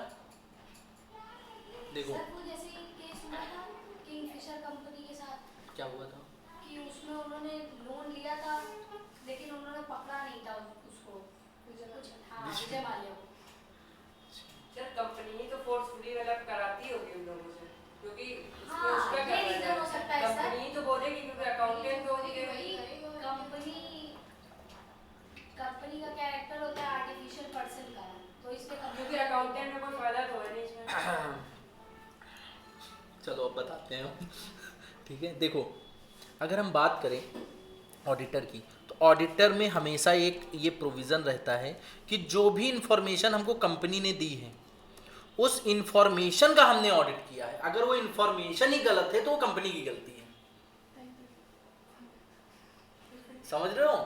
देखो सर वो जैसे केस हुआ था किंगफिशर कंपनी के साथ, क्या हुआ था कि उसमें उन्होंने लोन लिया था लेकिन उन्होंने पकड़ा नहीं था उसको, कुछ हाँ विजय माल्या को। सर कंपनी तो फोर्सफुली मतलब कराती होगी उन लोगों से, क्योंकि हाँ, उसका ये रीजन हो सकता है सर। कंपनी तो बोलेगी क्योंकि अकाउंटेंट तो उनके कंपनी का कैरेक्टर होता है आर्टिफिशियल पर्सन का, तो इसलिए क्योंकि अकाउंटेंट में कोई फायदा तो है नहीं इसमें। चलो अब बताते हैं हम। ठीक है, देखो अगर हम बात करें ऑडिटर की, तो ऑडिटर में हमेशा एक ये प्रोविज़न रहता है कि जो भी इंफॉर्मेशन हमको कंपनी ने दी है उस इंफॉर्मेशन का हमने ऑडिट किया है। अगर वो इंफॉर्मेशन ही गलत है तो वो कंपनी की गलती है। समझ रहे हो?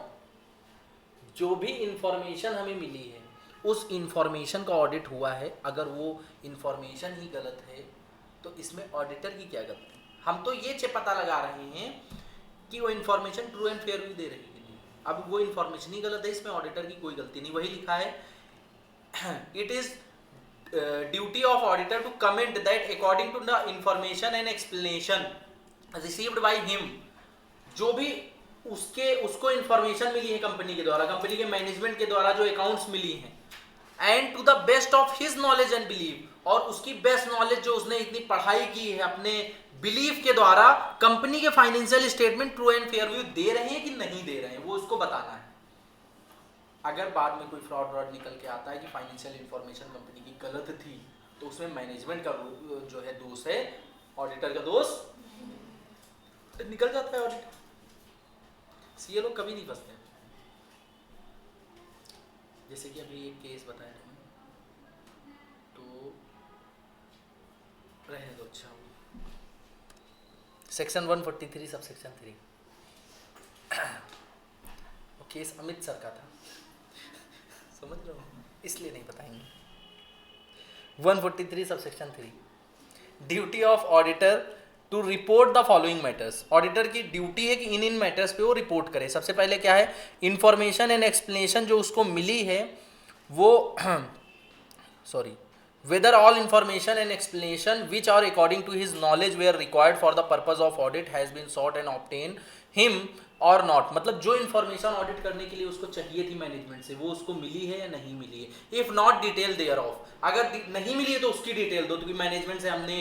जो भी इंफॉर्मेशन हमें मिली है उस इंफॉर्मेशन का ऑडिट हुआ है, अगर वो इंफॉर्मेशन ही गलत है तो इसमें ऑडिटर की क्या गलती? हम तो ये पता लगा रहे हैं कि वो इंफॉर्मेशन ट्रू एंड फेयर भी दे रही है कि नहीं। अब वो इंफॉर्मेशन ही गलत है, इसमें ऑडिटर की कोई गलती नहीं। वही लिखा है it is duty of auditor to comment that according to the information and explanation received by him, जो भी उसको इंफॉर्मेशन मिली है कंपनी के द्वारा, कंपनी के मैनेजमेंट के द्वारा जो अकाउंट्स मिली हैं, and to the best of his knowledge and believe, और उसकी बेस्ट नॉलेज जो उसने इतनी पढ़ाई की है अपने बिलीफ के द्वारा, कंपनी के financial statement true and fair view दे रहे हैं कि नहीं दे रहे हैं, वो उसको बताना है। अगर बाद में कोई फ्रॉड निकल के आता है कि फाइनेंशियल इंफॉर्मेशन कंपनी की गलत थी, तो उसमें मैनेजमेंट का जो है दोष है, ऑडिटर का दोष निकल जाता है। ऑडिटर सीए लोग कभी नहीं फंसते। जैसे कि अभी एक केस बताया तो रहने दो। अच्छा, सेक्शन 143 सब सेक्शन 3 वो केस अमित सर का था, समझ रहे हो, इसलिए नहीं बताएंगे। 143 sub section 3, duty of auditor to report the following matters. Auditor की ड्यूटी है कि इन मैटर्स पे वो रिपोर्ट करे। सबसे पहले क्या है, इंफॉर्मेशन एंड एक्सप्लेनेशन जो उसको मिली है वो sorry whether all information and explanation which are according to his knowledge were required for the purpose of audit has been sought and obtained him or not। मतलब जो इन्फॉर्मेशन ऑडिट करने के लिए उसको चाहिए थी मैनेजमेंट से, वो उसको मिली है या नहीं मिली है। If not detail thereof, अगर नहीं मिली है तो उसकी डिटेल दो, क्योंकि मैनेजमेंट से हमने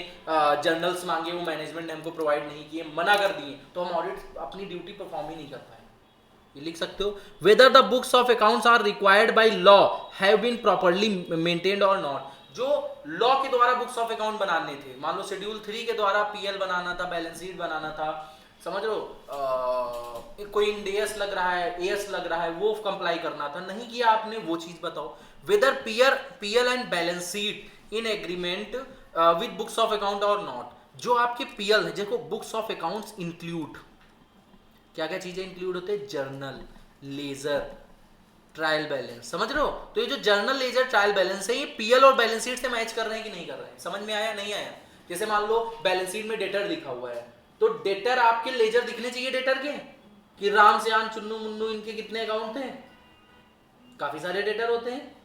जर्नल्स मांगे, वो मैनेजमेंट ने हमको प्रोवाइड नहीं किए, मना कर दिए, तो हम ऑडिट अपनी ड्यूटी परफॉर्म ही नहीं कर पाए। ये लिख सकते हो, whether the books of accounts are required by law have been properly maintained और नॉट। जो लॉ के द्वारा बुक्स ऑफ अकाउंट बनाने थे, मान लो शेड्यूल 3 के द्वारा पीएल बनाना था, बैलेंस शीट बनाना था, समझ लो कोई इंडेस लग रहा है, एएस लग रहा है, वो कंप्लाई करना था, नहीं किया आपने, वो चीज बताओ। Whether PL and balance sheet in agreement with books of account और नॉट। जो आपके पीएल है, देखो बुक्स ऑफ अकाउंट्स इंक्लूड क्या क्या चीजें इंक्लूड होते हैं, जर्नल, लेजर, ट्रायल बैलेंस, समझ रहे हो। तो ये जो जर्नल, लेजर, ट्रायल बैलेंस है, ये पीएल और बैलेंस शीट से मैच कर रहे हैं कि नहीं कर रहे हैं, समझ में आया नहीं आया। जैसे मान लो बैलेंस शीट में डेटर लिखा हुआ है, तो डेटर आपके लेजर दिखने चाहिए डेटर के, कि राम श्याम चुन्नू मुन्नू इनके कितने अकाउंट थे, काफी सारे डेटर होते हैं।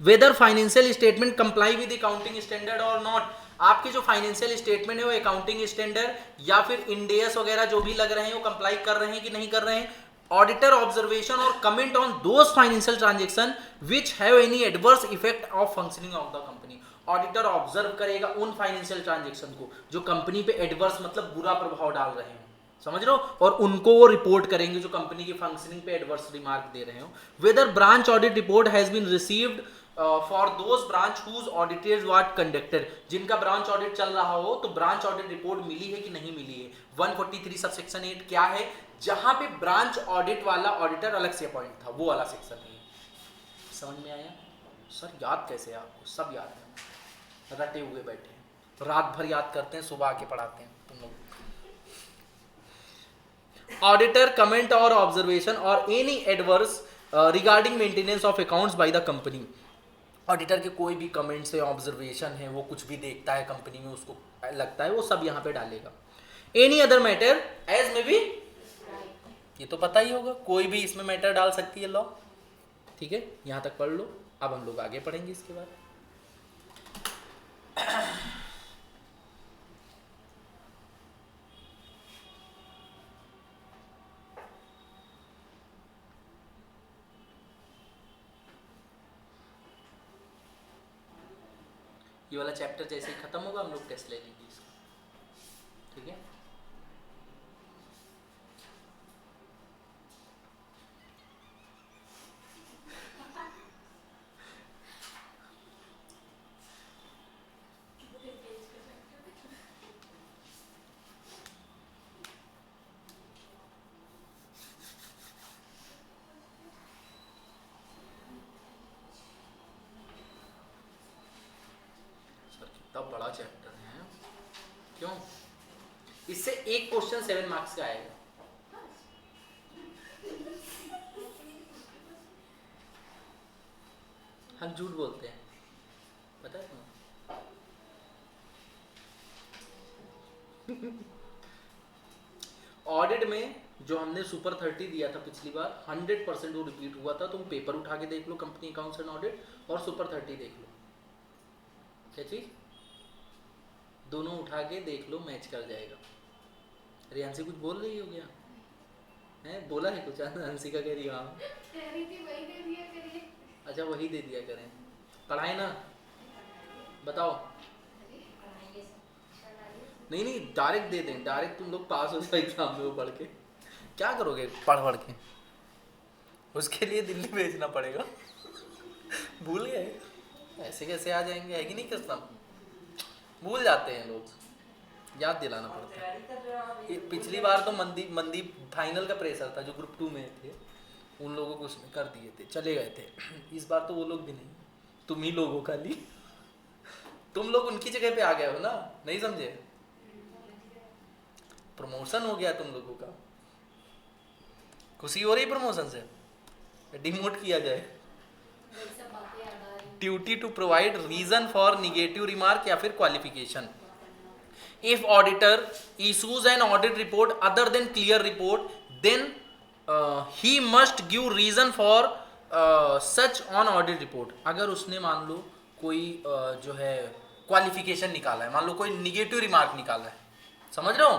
Weather financial statement comply with accounting standard और नॉट, आपके जो फाइनेंशियल स्टेटमेंट है वो अकाउंटिंग स्टैंडर्ड या फिर इंडेस वगैरह जो भी लग रहे हैं वो कंप्लाई कर रहे हैं कि नहीं कर रहे हैं। ऑडिटर ऑब्जर्वेशन और comment on those financial transaction which have any adverse effect of functioning of the company. Auditor observe करेगा उन फाइनेंशियल ट्रांजैक्शन को जो कंपनी पे एडवर्स मतलब बुरा प्रभाव डाल रहे हैं, समझ रहे हो, और उनको वो रिपोर्ट करेंगे जो कंपनी की फंक्शनिंग पे एडवर्स रिमार्क दे रहे हो। Whether branch audit report has been received for those branch whose audited what conducted, जिनका ब्रांच ऑडिट चल रहा हो तो ब्रांच ऑडिट रिपोर्ट मिली है कि नहीं मिली है। 143 सबसेक्शन 8 क्या है, जहां पे ब्रांच ऑडिट वाला ऑडिटर अलग से अपॉइंट था, वो वाला सेक्शन है। समझ में आया सर? याद कैसे है आपको? सब याद है, रटे हुए बैठे, रात भर याद करते हैं, सुबह आके पढ़ाते हैं तुम लोग। ऑडिटर कमेंट और ऑब्जर्वेशन और any adverse regarding maintenance of accounts by the company. Auditor के कोई भी कमेंट्स है, ऑब्जर्वेशन है, वो कुछ भी देखता है कंपनी में, उसको लगता है, वो सब यहाँ पे डालेगा। एनी अदर मैटर एज में भी, ये तो पता ही होगा, कोई भी इसमें मैटर डाल सकती है लॉ, ठीक है, यहाँ तक पढ़ लो। अब हम लोग आगे पढ़ेंगे इसके बाद। ये वाला चैप्टर जैसे ही खत्म होगा हम लोग टेस्ट ले लेंगे इसका, ठीक है। इससे एक क्वेश्चन 7 मार्क्स का आएगा। हम झूठ बोलते हैं, पता है तुम्हें? ऑडिट में जो हमने सुपर 30 दिया था पिछली बार, 100% वो रिपीट हुआ था। तुम पेपर उठा के देख लो, कंपनी अकाउंट्स एंड ऑडिट और सुपर 30 देख लो, क्या चीज, दोनों उठा के देख लो, मैच कर जाएगा। रियांशी कुछ बोल रही हो क्या है? बोला है कुछ? हंसिका कह रही हाँ, कह रही थी वही दे दिया करिए। अच्छा वही दे दिया करें, पढ़ाए ना, बताओ। अरे पढ़ाइए सब डालिए। नहीं नहीं, डायरेक्ट दे दें, डायरेक्ट तुम लोग पास हो जाओ एग्जाम में। वो पढ़ के क्या करोगे? पढ़ के उसके लिए दिल्ली भेजना पड़ेगा। भूल गए? ऐसे कैसे आ जाएंगे, है कि नहीं किस्म? भूल जाते हैं लोग, याद दिलाना पड़ता है। तैयारी कर रहे हो आप? ये पिछली बार तो मंदीप फाइनल का प्रेशर था, जो ग्रुप 2 में थे उन लोगों को उसने कर दिए थे, चले गए थे। इस बार तो वो लोग भी नहीं, तुम ही लोग हो खाली। तुम लोग उनकी जगह पे आ गए हो ना, नहीं समझे? प्रमोशन हो गया तुम लोगों का, खुशी हो रही प्रमोशन से? डिमोट किया जाए? वही सब बातें याद आ रही। Duty to provide reason for negative remark या फिर qualification. If auditor issues an audit report other than clear report, then he must give reason for such on audit report. अगर उसने मान लो कोई जो है क्वालिफिकेशन निकाला है, मान लो कोई निगेटिव रिमार्क निकाला है, समझ रहे हो,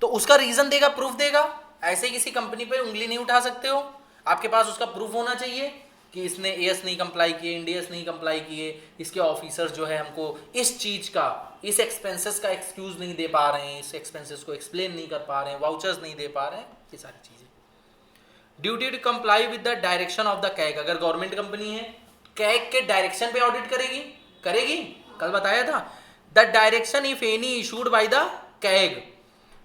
तो उसका रीजन देगा, प्रूफ देगा। ऐसे किसी कंपनी पे उंगली नहीं उठा सकते हो, आपके पास उसका प्रूफ होना चाहिए कि इसने एएस नहीं कंप्लाई किए, इंडियस नहीं कंप्लाई किए, इसके ऑफिसर्स जो है हमको इस चीज़ का, इस एक्सपेंसेस का एक्सक्यूज नहीं दे पा रहे हैं, इस एक्सपेंसेस को एक्सप्लेन नहीं कर पा रहे हैं, वाउचर्स नहीं दे पा रहे हैं, ये सारी चीज़ें। Duty to comply with the direction of the CAG. अगर गवर्नमेंट कंपनी है, कैग के डायरेक्शन पे ऑडिट करेगी, कल बताया था। The direction if any issued by the CAG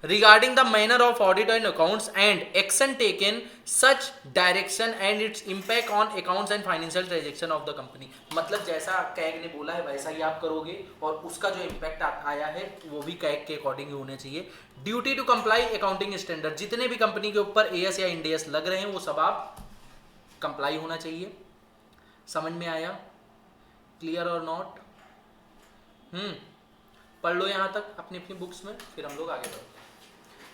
regarding the manner of audit and accounts and action taken, such direction and its impact on accounts and financial transaction of the company। मतलब जैसा कैग ने बोला है वैसा ही आप करोगे, और उसका जो इम्पैक्ट आया है वो भी कैग के अकॉर्डिंग ही होने चाहिए। Duty to comply accounting standard, जितने भी कंपनी के ऊपर एएस या इंडियस लग रहे हैं वो सब आप कंप्लाई होना चाहिए। समझ में आया? क्लियर और नॉट? पढ़ लो यहाँ तक अपनी अपनी बुक्स में, फिर हम लोग आगे बढ़ते हैं।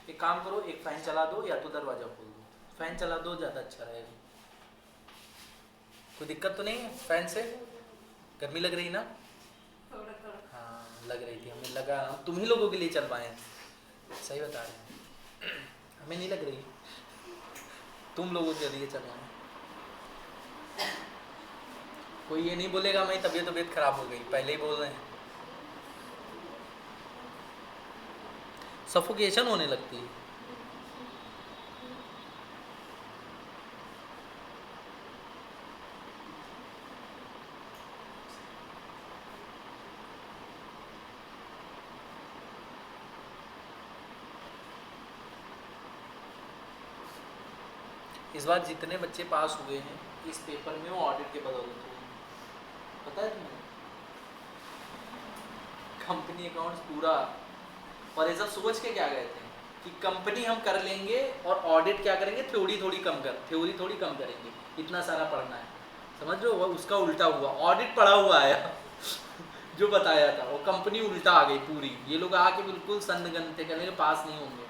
एक काम करो, एक फैन चला दो या तो दरवाजा खोल दो। फैन चला दो, ज़्यादा अच्छा रहेगा। कोई दिक्कत तो नहीं है फैन से? गर्मी लग रही ना? हाँ लग रही थी, हमें लगा तुम ही लोगों के लिए चलवाएं। सही बता रहे हैं, हमें नहीं लग रही, तुम लोगों के लिए चलवाएं। कोई ये नहीं बोलेगा मेरी तबीयत खराब हो गई, पहले ही बोल रहे हैं। सफोकेशन होने लगती है। इस बार जितने बच्चे पास हुए हैं इस पेपर में, वो ऑडिट के बदौलत हुए हैं, पता है तुम्हें? कंपनी अकाउंट्स पूरा, और ये सब सोच के क्या गए थे कि कंपनी हम कर लेंगे और ऑडिट क्या करेंगे, थ्योरी थोड़ी कम करेंगे, इतना सारा पढ़ना है, समझ रहे हो? उसका उल्टा हुआ, ऑडिट पढ़ा हुआ आया जो बताया था, वो कंपनी उल्टा आ गई पूरी। ये लोग आके बिल्कुल सन्नगन थे, कहने के पास नहीं होंगे,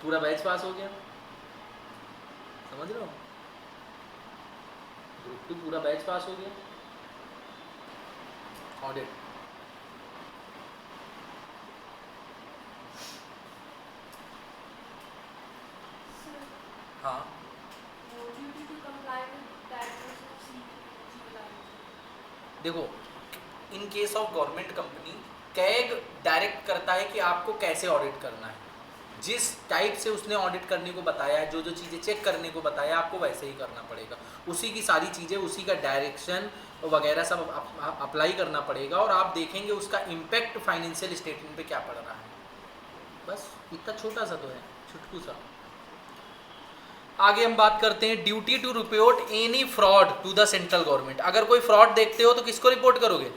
पूरा बैच पास हो गया, समझ रहे हो? ग्रुप 2 पूरा बैच पास हो गया ऑडिट। हाँ duty to comply with directions of C. देखो, in case of government company, CAG direct करता है कि आपको कैसे ऑडिट करना है, जिस टाइप से उसने ऑडिट करने को बताया है, जो जो चीज़ें चेक करने को बताया आपको वैसे ही करना पड़ेगा। उसी की सारी चीज़ें, उसी का डायरेक्शन वगैरह सब अप्लाई करना पड़ेगा, और आप देखेंगे उसका इम्पैक्ट फाइनेंशियल स्टेटमेंट पे क्या पड़ रहा है। बस इतना छोटा सा तो है, छुटकू सा। आगे हम बात करते हैं duty to report any fraud to the central government. अगर कोई फ्रॉड देखते हो तो किसको रिपोर्ट करोगे?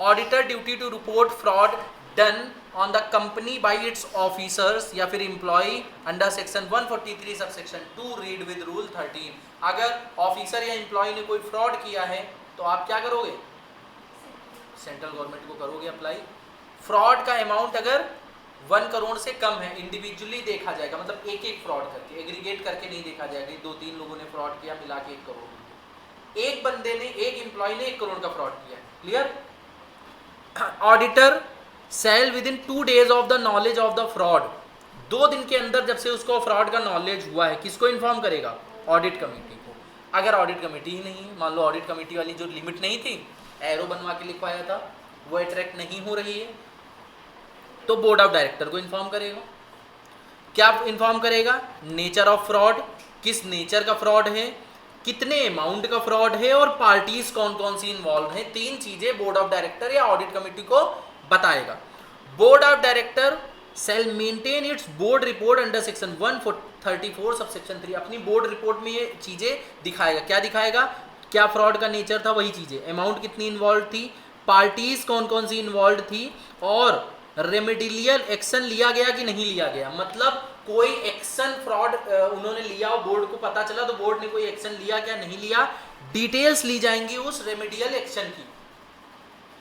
Auditor duty to report fraud done on the company by its officers या फिर employ under section 143 sub section 2 read with rule 13। अगर ऑफिसर या एम्प्लॉय ने कोई फ्रॉड किया है तो आप क्या करोगे, सेंट्रल गवर्नमेंट को करोगे अप्लाई। फ्रॉड का अमाउंट अगर 1 करोड़ से कम है, इंडिविजुअली देखा जाएगा, मतलब एक एक फ्रॉड करके, एग्रीगेट करके नहीं देखा जाएगा, 2-3 लोगों ने फ्रॉड किया मिला के 1 करोड़, एक बंदे ने, एक एम्प्लॉय ने 1 करोड़ का फ्रॉड किया। Clear. Auditor shall with in 2 days of the knowledge of the fraud, 2 दिन के अंदर जब से उसको फ्रॉड का नॉलेज हुआ है, किसको इन्फॉर्म करेगा, ऑडिट कमेटी को। अगर ऑडिट कमेटी ही नहीं, मान लो ऑडिट कमेटी वाली जो लिमिट नहीं थी, एरो बनवा के लिखवाया था, वो अट्रैक्ट नहीं हो रही है, तो बोर्ड ऑफ डायरेक्टर को इन्फॉर्म करेगा। क्या इन्फॉर्म करेगा, नेचर ऑफ फ्रॉड, किस नेचर का फ्रॉड है, कितने अमाउंट का फ्रॉड है, और पार्टीज कौन कौन सी इन्वॉल्व हैं, 3 चीजें बोर्ड ऑफ डायरेक्टर या ऑडिट कमेटी को बताएगा। Board of director shall maintain its board report under section 134 sub section 3। अपनी बोर्ड रिपोर्ट में ये चीजें दिखाएगा। क्या दिखाएगा, क्या फ्रॉड का नेचर था, वही चीजें, अमाउंट कितनी इन्वॉल्व थी, पार्टीज कौन कौन सी इन्वॉल्व थी, और रेमेडियल एक्शन लिया गया कि नहीं लिया गया। मतलब कोई एक्शन फ्रॉड उन्होंने लिया और बोर्ड को पता चला तो बोर्ड ने कोई एक्शन लिया क्या नहीं लिया, डिटेल्स ली जाएंगी उस रेमेडियल एक्शन की,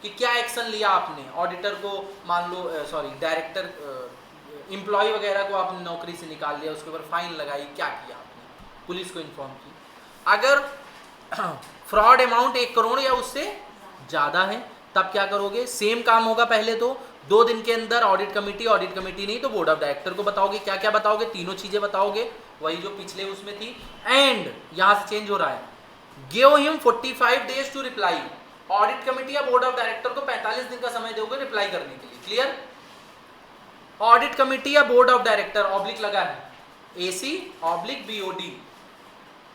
कि क्या एक्शन लिया आपने। ऑडिटर को मान लो डायरेक्टर एम्प्लॉय वगैरह को आपने नौकरी से निकाल लिया, उसके ऊपर फाइन लगाई, क्या किया आपने, पुलिस को इन्फॉर्म की। अगर फ्रॉड अमाउंट 1 करोड़ या उससे ज़्यादा है तब क्या करोगे, सेम काम होगा। पहले तो 2 दिन के अंदर ऑडिट कमेटी नहीं तो बोर्ड ऑफ डायरेक्टर को बताओगे। क्या क्या बताओगे, तीनों चीज़ें बताओगे, वही जो पिछले उसमें थी। एंड यहाँ से चेंज हो रहा है, give him 45 days to reply. Audit committee या बोर्ड ऑफ डायरेक्टर को 45 दिन का समय दोगे रिप्लाई करने के लिए। क्लियर। ऑडिट कमेटी या बोर्ड ऑफ डायरेक्टर, ऑब्लिक लगा है, AC/BOD,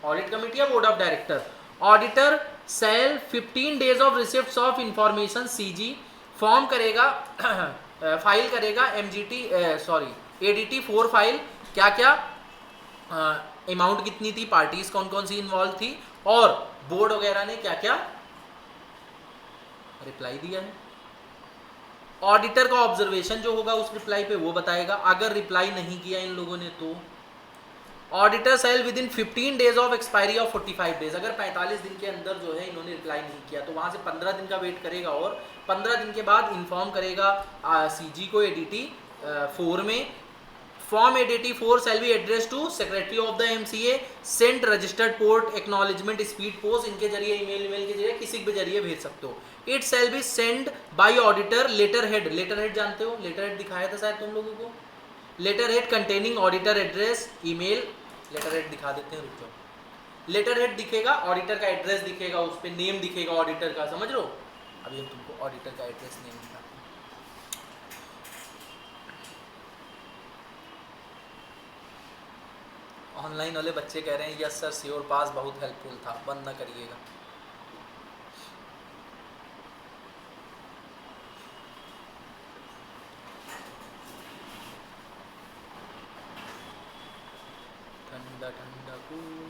ऑडिट कमेटी या board of director. Auditor shall 15 days of receipts of information CG form करेगा फाइल करेगा ADT 4 फाइल। क्या क्या अमाउंट कितनी थी, पार्टीज कौन कौन सी इन्वॉल्व थी, और बोर्ड वगैरह ने क्या क्या रिप्लाई दिया है। ऑडिटर का ऑब्जर्वेशन जो होगा उस रिप्लाई पे वो बताएगा। अगर रिप्लाई नहीं किया इन लोगों ने तो ऑडिटर सेल विद इन 15 days of expiry of 45 days, अगर 45 दिन के अंदर जो है इन्होंने रिप्लाई नहीं किया तो वहाँ से 15 दिन का वेट करेगा, और 15 दिन के बाद इन्फॉर्म करेगा CG को ADT 4 में। Form ADT 4 shall be address to secretary of the MCA, sent registered post acknowledgement speed post, इनके जरिए ईमेल के जरिए किसी के जरिए भेज सकते हो। It shall be send by auditor letter head जानते हो, लेटर हेड दिखाया था शायद तुम लोगों को, letter head containing auditor address email. Letter head दिखा देते हैं, रुक जाओ। लेटर हेड दिखेगा, ऑडिटर का एड्रेस दिखेगा, उस पर नेम दिखेगा ऑडिटर का, समझ लो। अभी हम तुमको ऑडिटर का एड्रेस नेम दिखाते हैं। ऑनलाइन वाले बच्चे कह रहे हैं यस सर श्योर, पास बहुत हेल्पफुल था, बंद ना करिएगा। ठंडा ठंडा कूल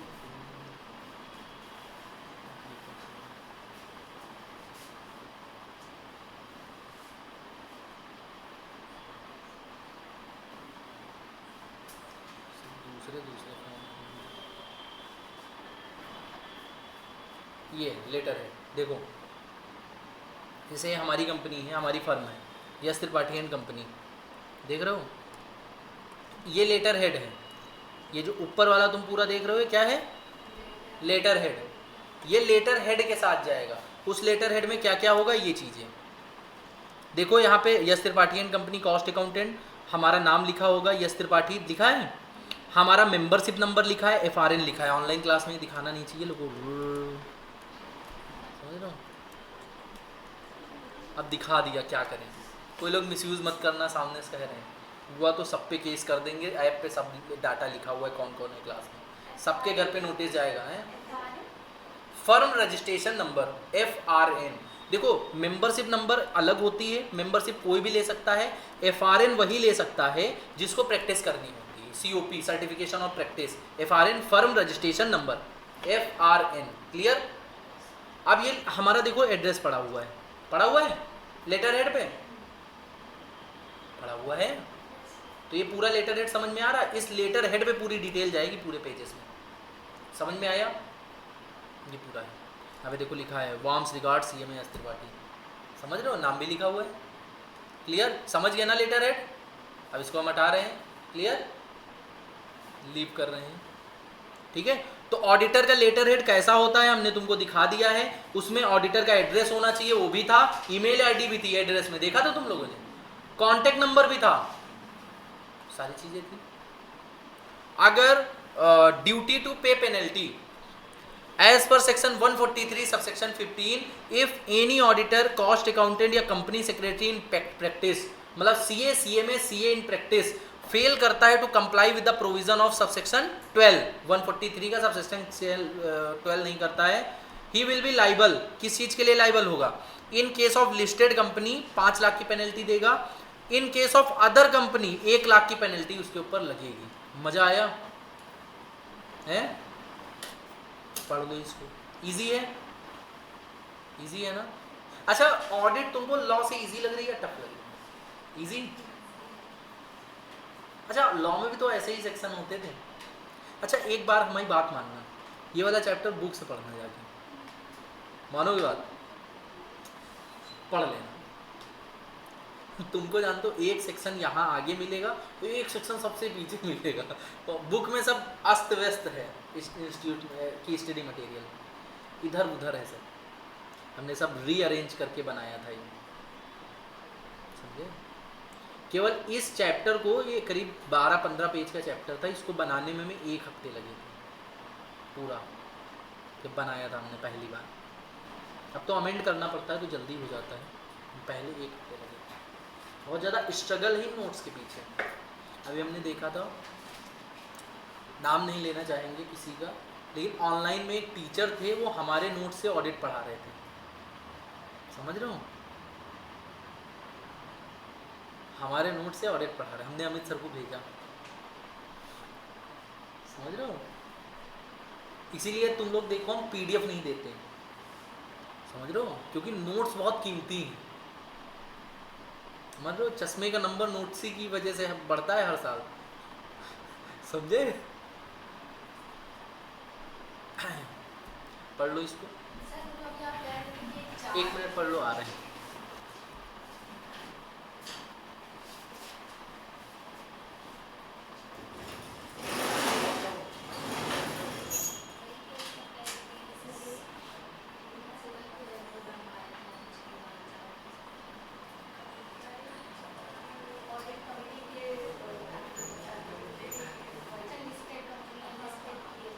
दूसरे ये लेटर है, देखो जैसे हमारी कंपनी है, हमारी फर्म है यस त्रिपाठी एंड कंपनी, देख रहे हो, ये लेटर हेड है। ये जो ऊपर वाला तुम पूरा देख रहे हो क्या है, लेटर हेड। ये लेटर हेड के साथ जाएगा। उस लेटर हेड में क्या क्या होगा, ये चीज़ें देखो। यहाँ पे yes Tripathi and company cost accountant, हमारा नाम लिखा होगा, यस त्रिपाठी लिखा है, हमारा मेंबरशिप नंबर लिखा है, FRN लिखा है। ऑनलाइन क्लास में दिखाना नहीं चाहिए लोगों को, समझ रहे हो। अब दिखा दिया, क्या करें, कोई लोग मिसयूज़ मत करना, सामने से कह रहे हैं हुआ तो सब पे केस कर देंगे। ऐप पे सब डाटा लिखा हुआ है कौन कौन है क्लास में, सबके घर पे नोटिस जाएगा है। फर्म रजिस्ट्रेशन नंबर FRN, देखो मेंबरशिप नंबर अलग होती है, मेंबरशिप कोई भी ले सकता है, FRN वही ले सकता है जिसको प्रैक्टिस करनी होती है, COP certification of practice. FRN firm registration number FRN, clear. अब ये हमारा देखो एड्रेस पड़ा हुआ है लेटर हेड पे, पढ़ा हुआ है? तो ये पूरा लेटर हेड समझ में आ रहा है? इस लेटर हेड पे पूरी डिटेल जाएगी पूरे पेजेस में, समझ में आया? ये पूरा है। अभी देखो लिखा है वार्म्स रिगार्ड CMA त्रिपाठी, समझ रहे हो? नाम भी लिखा हुआ है। क्लियर? समझ गया ना लेटर हेड? अब इसको हम हटा रहे हैं, क्लियर? लीव कर रहे हैं, ठीक है? तो ऑडिटर का लेटर हेड कैसा होता है हमने तुमको दिखा दिया है। उसमें ऑडिटर का एड्रेस होना चाहिए, वो भी था, ईमेल आईडी भी थी, एड्रेस में देखा था तुम लोगों ने, कॉन्टेक्ट नंबर भी था, सारी चीजें थी। अगर duty to pay penalty as per section 143 subsection 15 if any auditor, cost accountant या कंपनी सेक्रेटरी इन प्रैक्टिस, मतलब CA, CMA, CA इन प्रैक्टिस फेल करता है to comply with the provision of subsection 12, 143 का सबसेक्शन 12 नहीं करता है, ही विल बी लाइबल, किस चीज के लिए लाइबल होगा? इन case of listed company 5 lakh की पेनल्टी देगा, इन case of other company 1 lakh की पेनल्टी उसके ऊपर लगेगी। मजा आया है? पढ़ लो इसको, इजी है, इजी है ना? अच्छा, ऑडिट तुमको लॉ से इजी लग रही है, टफ लग रही है? इजी। अच्छा, लॉ में भी तो ऐसे ही सेक्शन होते थे। अच्छा, एक बार हमारी बात मानना, ये वाला चैप्टर बुक से पढ़ना जाके, मानोगे बात? पढ़ लेना। तुमको जानते हो एक सेक्शन यहाँ आगे मिलेगा तो एक सेक्शन सबसे पीछे मिलेगा, तो बुक में सब अस्त व्यस्त है, इंस्टीट्यूट की स्टडी मटेरियल इधर उधर है सब, हमने सब रीअरेंज करके बनाया था ये, समझे? केवल इस चैप्टर को, ये करीब 12-15 पेज का चैप्टर था, इसको बनाने में 1 हफ्ते लगे थे पूरा, जब बनाया था हमने पहली बार। अब तो अमेंड करना पड़ता है तो जल्दी हो जाता है, पहले 1 हफ्ते लगे, बहुत ज़्यादा स्ट्रगल ही नोट्स के पीछे। अभी हमने देखा था, नाम नहीं लेना चाहेंगे किसी का, लेकिन ऑनलाइन में एक टीचर थे, वो हमारे नोट से ऑडिट पढ़ा रहे थे, समझ रहे हो? हमारे नोट से ऑडिट पढ़ा रहे, हमने अमित सर को भेजा, समझ रहे हो? इसीलिए तुम लोग देखो हम PDF नहीं देते, समझ रहे हो? क्योंकि नोट्स बहुत कीमती हैं, समझ रहे हो? चश्मे का नंबर नोट्स की वजह से बढ़ता है हर साल, समझे? पढ़ लो इसको, सर तो अभी आप कह रहे थे कि 1 मिनट पढ़ लो, आ रहे हैं। ऑडिट कमेटी के लिस्टेड कंपनी लिस्टेड किए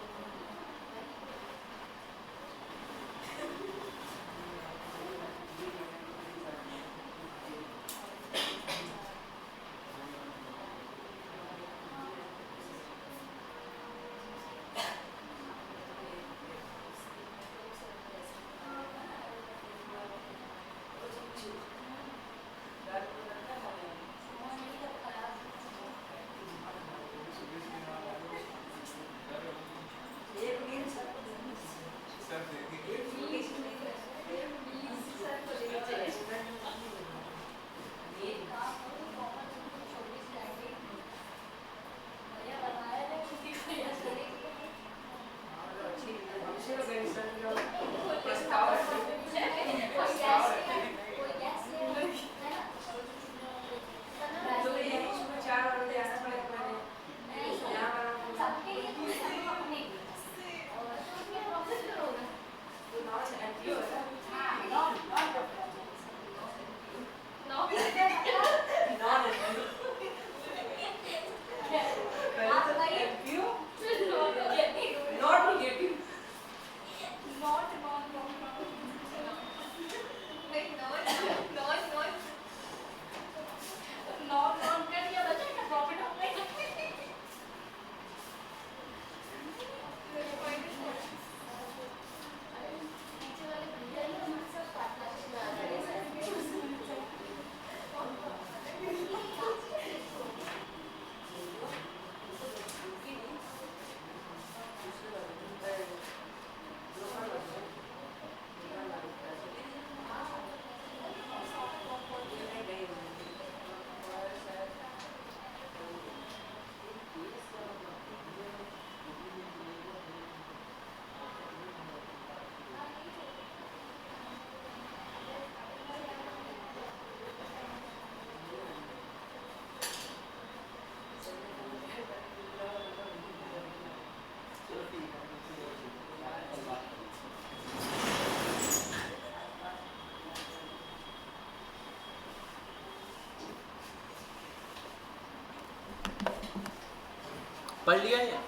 पढ़ लिया ये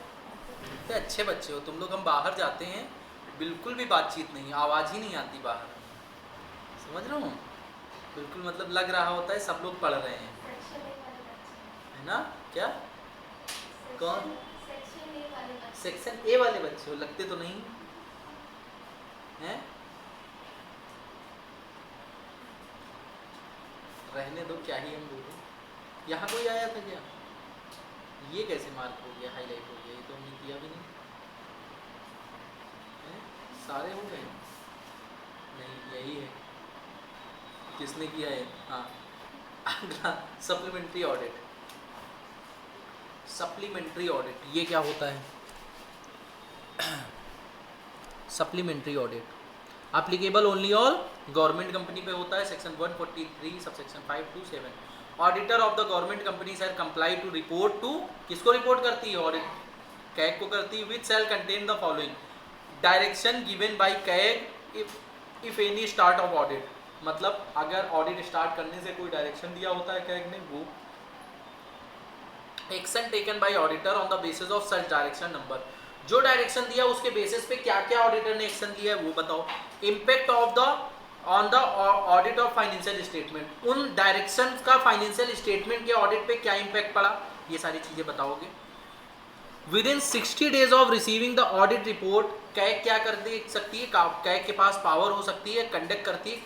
अच्छे बच्चे हो तुम लोग। हम बाहर जाते हैं बिल्कुल भी बातचीत नहीं, आवाज़ ही नहीं आती बाहर, समझ रहे हो, बिल्कुल मतलब लग रहा होता है सब लोग पढ़ रहे हैं, है ना। क्या कौन सेक्शन ए वाले बच्चे हो, लगते तो नहीं हैं। रहने दो, क्या ही हम बोले। यहाँ कोई आया था क्या? ये कैसे मार्क हो गया, हाईलाइट हो गया, ये तो हमने किया भी नहीं है? सारे हो गए? नहीं, यही है। किसने किया है? हाँ, अगला सप्लीमेंट्री ऑडिट। सप्लीमेंट्री ऑडिट ये क्या होता है? Supplementary audit applicable only all government company पे होता है। Section 143 subsection 5 to 7। Auditor of the government company are comply to report to, किसको रिपोर्ट करती है? ऑडिट कैग को करती है। Which shall contain the following direction given by CAG if any start of audit. मतलब अगर ऑडिट स्टार्ट करने से कोई डायरेक्शन दिया होता है कैग ने, वो action taken by auditor on the basis of such direction number. जो डायरेक्शन दिया उसके बेसिस पे क्या क्या ऑडिटर ने एक्शन लिया है वो बताओ। Impact of the on the audit of financial statement, उन डायरेक्शन का फाइनेंशियल स्टेटमेंट के ऑडिट पे क्या इम्पैक्ट पड़ा, ये सारी चीजें बताओगे। With in 60 days of receiving the audit report, CAG क्या कर दे सकती है? कैग के पास पावर हो सकती है, कंडक्ट करती है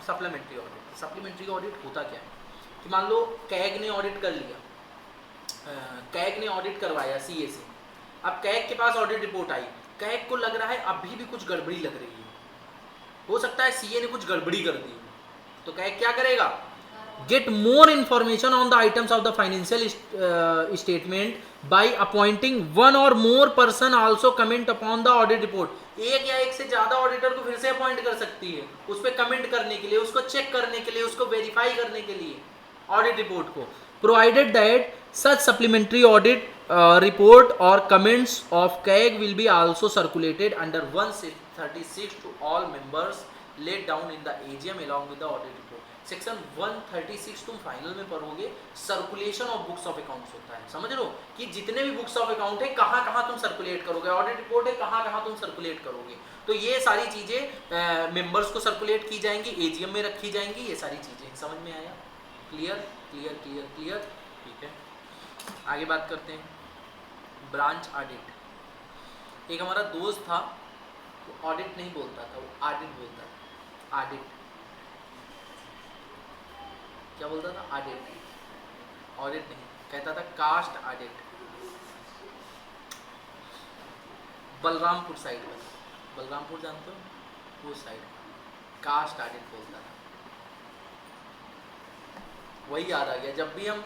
सप्लीमेंट्री ऑडिट। सप्लीमेंट्री ऑडिट होता क्या है कि मान लो कैग ने ऑडिट कर लिया, कैग ने ऑडिट करवाया सीए से, अब कैग के पास ऑडिट रिपोर्ट आई, कैग को लग रहा है अभी भी कुछ गड़बड़ी लग रही है, हो सकता है सीए ने कुछ गड़बड़ी कर दी, तो कैग क्या करेगा? Get more information on the items of the financial statement by appointing one or more person also comment upon the audit report. एक या एक से ज्यादा ऑडिटर को फिर से अपॉइंट कर सकती है उस पर कमेंट करने के लिए, उसको चेक करने के लिए, उसको वेरीफाई करने के लिए ऑडिट रिपोर्ट को। Provided that such supplementary audit report or comments of CAG will be also circulated under 136 to all members laid down in the AGM along with the audit report। Section 136 तुम फाइनल में पढ़ोगे, circulation of books of accounts होता है। समझ लो कि जितने भी बुक्स ऑफ अकाउंट है कहाँ कहाँ तुम सर्कुलेट करोगे, ऑडिट रिपोर्ट है कहाँ कहाँ तुम सर्कुलेट करोगे, तो ये सारी चीजें मेंबर्स को सर्कुलेट की जाएंगी, एजीएम में रखी जाएंगी, ये सारी चीजें समझ में आया? क्लियर क्लियर क्लियर क्लियर, ठीक है। आगे बात करते हैं ब्रांच ऑडिट। एक हमारा दोस्त था, वो ऑडिट नहीं बोलता था, वो ऑडिट बोलता था। ऑडिट क्या बोलता था? ऑडिट, ऑडिट नहीं कहता था, कास्ट ऑडिट। बलरामपुर साइड में, बलरामपुर जानते हो, वो साइड कास्ट ऑडिट बोलता था। वही याद आ गया, जब भी हम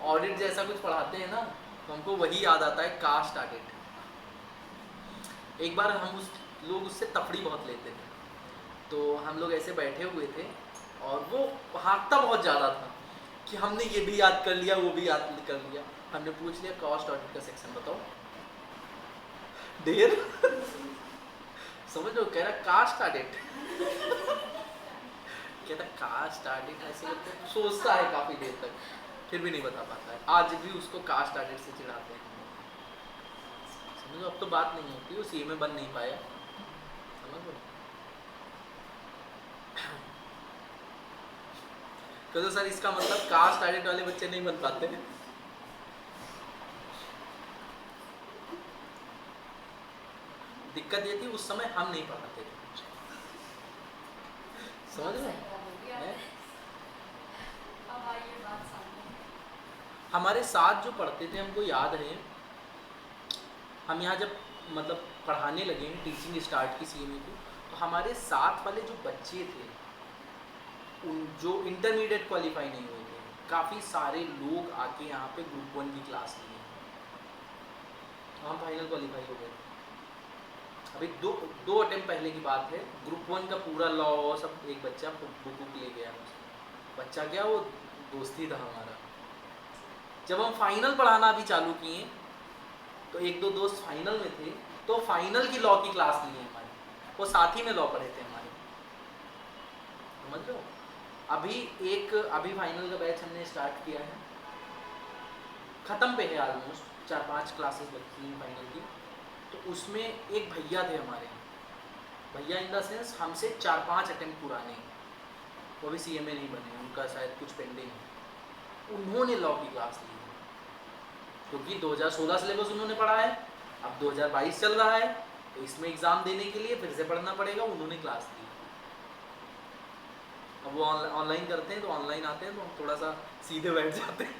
ऑडिट जैसा कुछ पढ़ाते हैं ना तो हमको वही याद आता है, कास्ट ऑडिट। एक बार हम लोग उससे तफड़ी बहुत लेते थे, तो हम लोग ऐसे बैठे हुए थे और वो हाँकता बहुत ज़्यादा था कि हमने ये भी याद कर लिया, वो भी याद कर लिया। हमने पूछ लिया कास्ट ऑडिट का सेक्शन बताओ, देर समझ लो, कह रहा कास्ट ऑडिट कहता कास्ट ऑडिट, ऐसे करते सोचता है काफ़ी देर तक, फिर भी नहीं बता पाता है। आज भी उसको कास्ट ऑडिट से चिढ़ाते हैं, समझो। अब तो बात नहीं होती, वो सीए में बन नहीं पाया, समझ लो। तो सर इसका मतलब कास्ट ऑडिट वाले बच्चे नहीं बन पाते हैं। दिक्कत ये थी उस समय हम नहीं पढ़ाते थे, समझ लो। हमारे साथ जो पढ़ते थे हमको याद है, हम यहाँ जब मतलब पढ़ाने लगे हैं, टीचिंग स्टार्ट की सीएमए को, तो हमारे साथ वाले जो बच्चे थे उन जो इंटरमीडिएट क्वालिफाई नहीं हुए थे, काफ़ी सारे लोग आके यहाँ पे ग्रुप 1 की क्लास लिए, हम फाइनल क्वालिफाई हो गए। अभी दो अटेम्प्ट पहले की बात है, ग्रुप 1 का पूरा लॉ सब एक बच्चा बुक ले गया, बच्चा क्या वो दोस्ती था हमारा। जब हम फाइनल पढ़ाना भी चालू किए तो एक दो दोस्त फाइनल में थे, तो फाइनल की लॉ की क्लास ली है हमारी, वो साथ ही में लॉ पढ़े थे हमारे, समझ लो। अभी फाइनल का बैच हमने स्टार्ट किया है, ख़त्म पे है ऑलमोस्ट, 4-5 क्लासेस बची हैं फाइनल की, तो उसमें एक भैया थे हमारे, भैया इन द सेंस हमसे 4-5 अटेम्प्ट पुराने, वो भी CMA नहीं बने, उनका शायद कुछ पेंडिंग है। उन्होंने लॉ की क्लास ली है, क्योंकि 2016 सिलेबस उन्होंने पढ़ा है, अब 2022 चल रहा है, तो इसमें एग्ज़ाम देने के लिए फिर से पढ़ना पड़ेगा, उन्होंने क्लास ली। अब वो ऑनलाइन करते हैं, तो ऑनलाइन आते हैं तो हम थोड़ा सा सीधे बैठ जाते हैं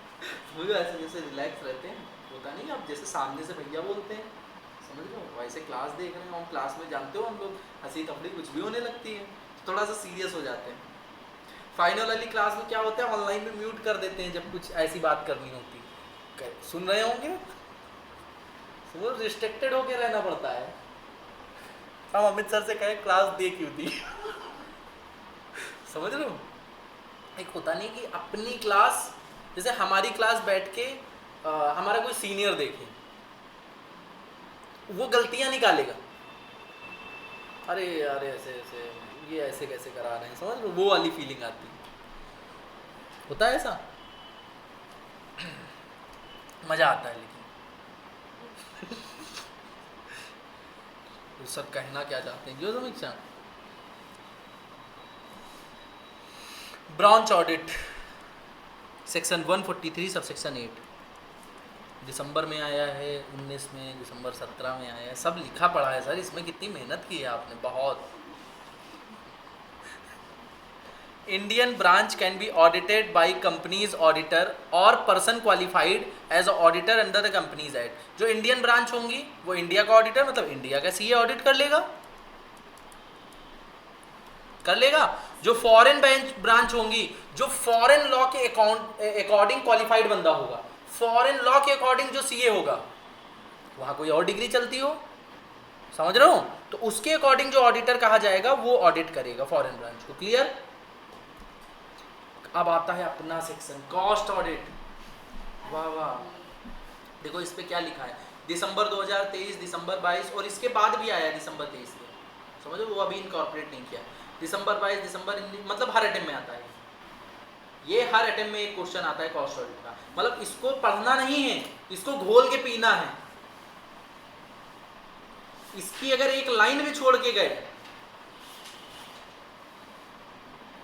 मुझे ऐसे जैसे रिलैक्स रहते हैं, होता नहीं आप जैसे सामने से भैया बोलते हैं, समझ लो वैसे क्लास देख रहे हैं, हम क्लास में जानते हो हम लोग हंसी तफड़ी कुछ भी होने लगती है, तो थोड़ा सा सीरियस हो जाते हैं। फाइनल वाली क्लास में क्या होता है, ऑनलाइन में म्यूट कर देते हैं जब कुछ ऐसी बात करनी होती है, सुन रहे होंगे, वो रिस्ट्रिक्टेड होके रहना पड़ता है। हम अमित सर से कहें क्लास दे क्यों दी समझ रहे हो, एक होता नहीं कि अपनी क्लास, जैसे हमारी क्लास बैठ के हमारा कोई सीनियर देखे, वो गलतियां निकालेगा, अरे यार ऐसे ऐसे ये ऐसे कैसे करा रहे हैं, समझ लो वो वाली फीलिंग आती है, होता है ऐसा मजा आता है। लेकिन तो सब कहना क्या चाहते हैं, जो समीक्षा branch audit section 143 sub section 8 दिसंबर में आया है, 19 में, दिसंबर 17 में आया है, सब लिखा पड़ा है सर, इसमें कितनी मेहनत की है आपने, बहुत। Indian branch can be audited by companies auditor or person qualified as auditor under the companies act. जो इंडियन ब्रांच होंगी वो इंडिया का ऑडिटर, मतलब इंडिया का CA ऑडिट कर लेगा, जो फॉरेन ब्रांच होंगी, जो फॉरेन लॉ के अकॉर्डिंग क्वालिफाइड बंदा होगा, फॉरेन लॉ के अकॉर्डिंग जो CA होगा, वहां कोई और डिग्री चलती हो, समझ रहे हो, तो उसके अकॉर्डिंग जो ऑडिटर कहा जाएगा वो ऑडिट करेगा फॉरेन ब्रांच को। क्लियर। अब आता है अपना सेक्शन कॉस्ट ऑडिट। वाह वाह, देखो इस पे क्या लिखा है, दिसंबर 2023, दिसंबर 22 और इसके बाद भी आया दिसंबर 23 में, समझो वो अभी इनकॉर्पोरेट नहीं किया। दिसंबर 22, दिसंबर मतलब हर अटेम्प्ट में आता है, ये हर अटेम्प्ट में एक क्वेश्चन आता है कॉस्ट ऑडिट का, मतलब इसको पढ़ना नहीं है, इसको घोल के पीना है। इसकी अगर एक लाइन भी छोड़ के गए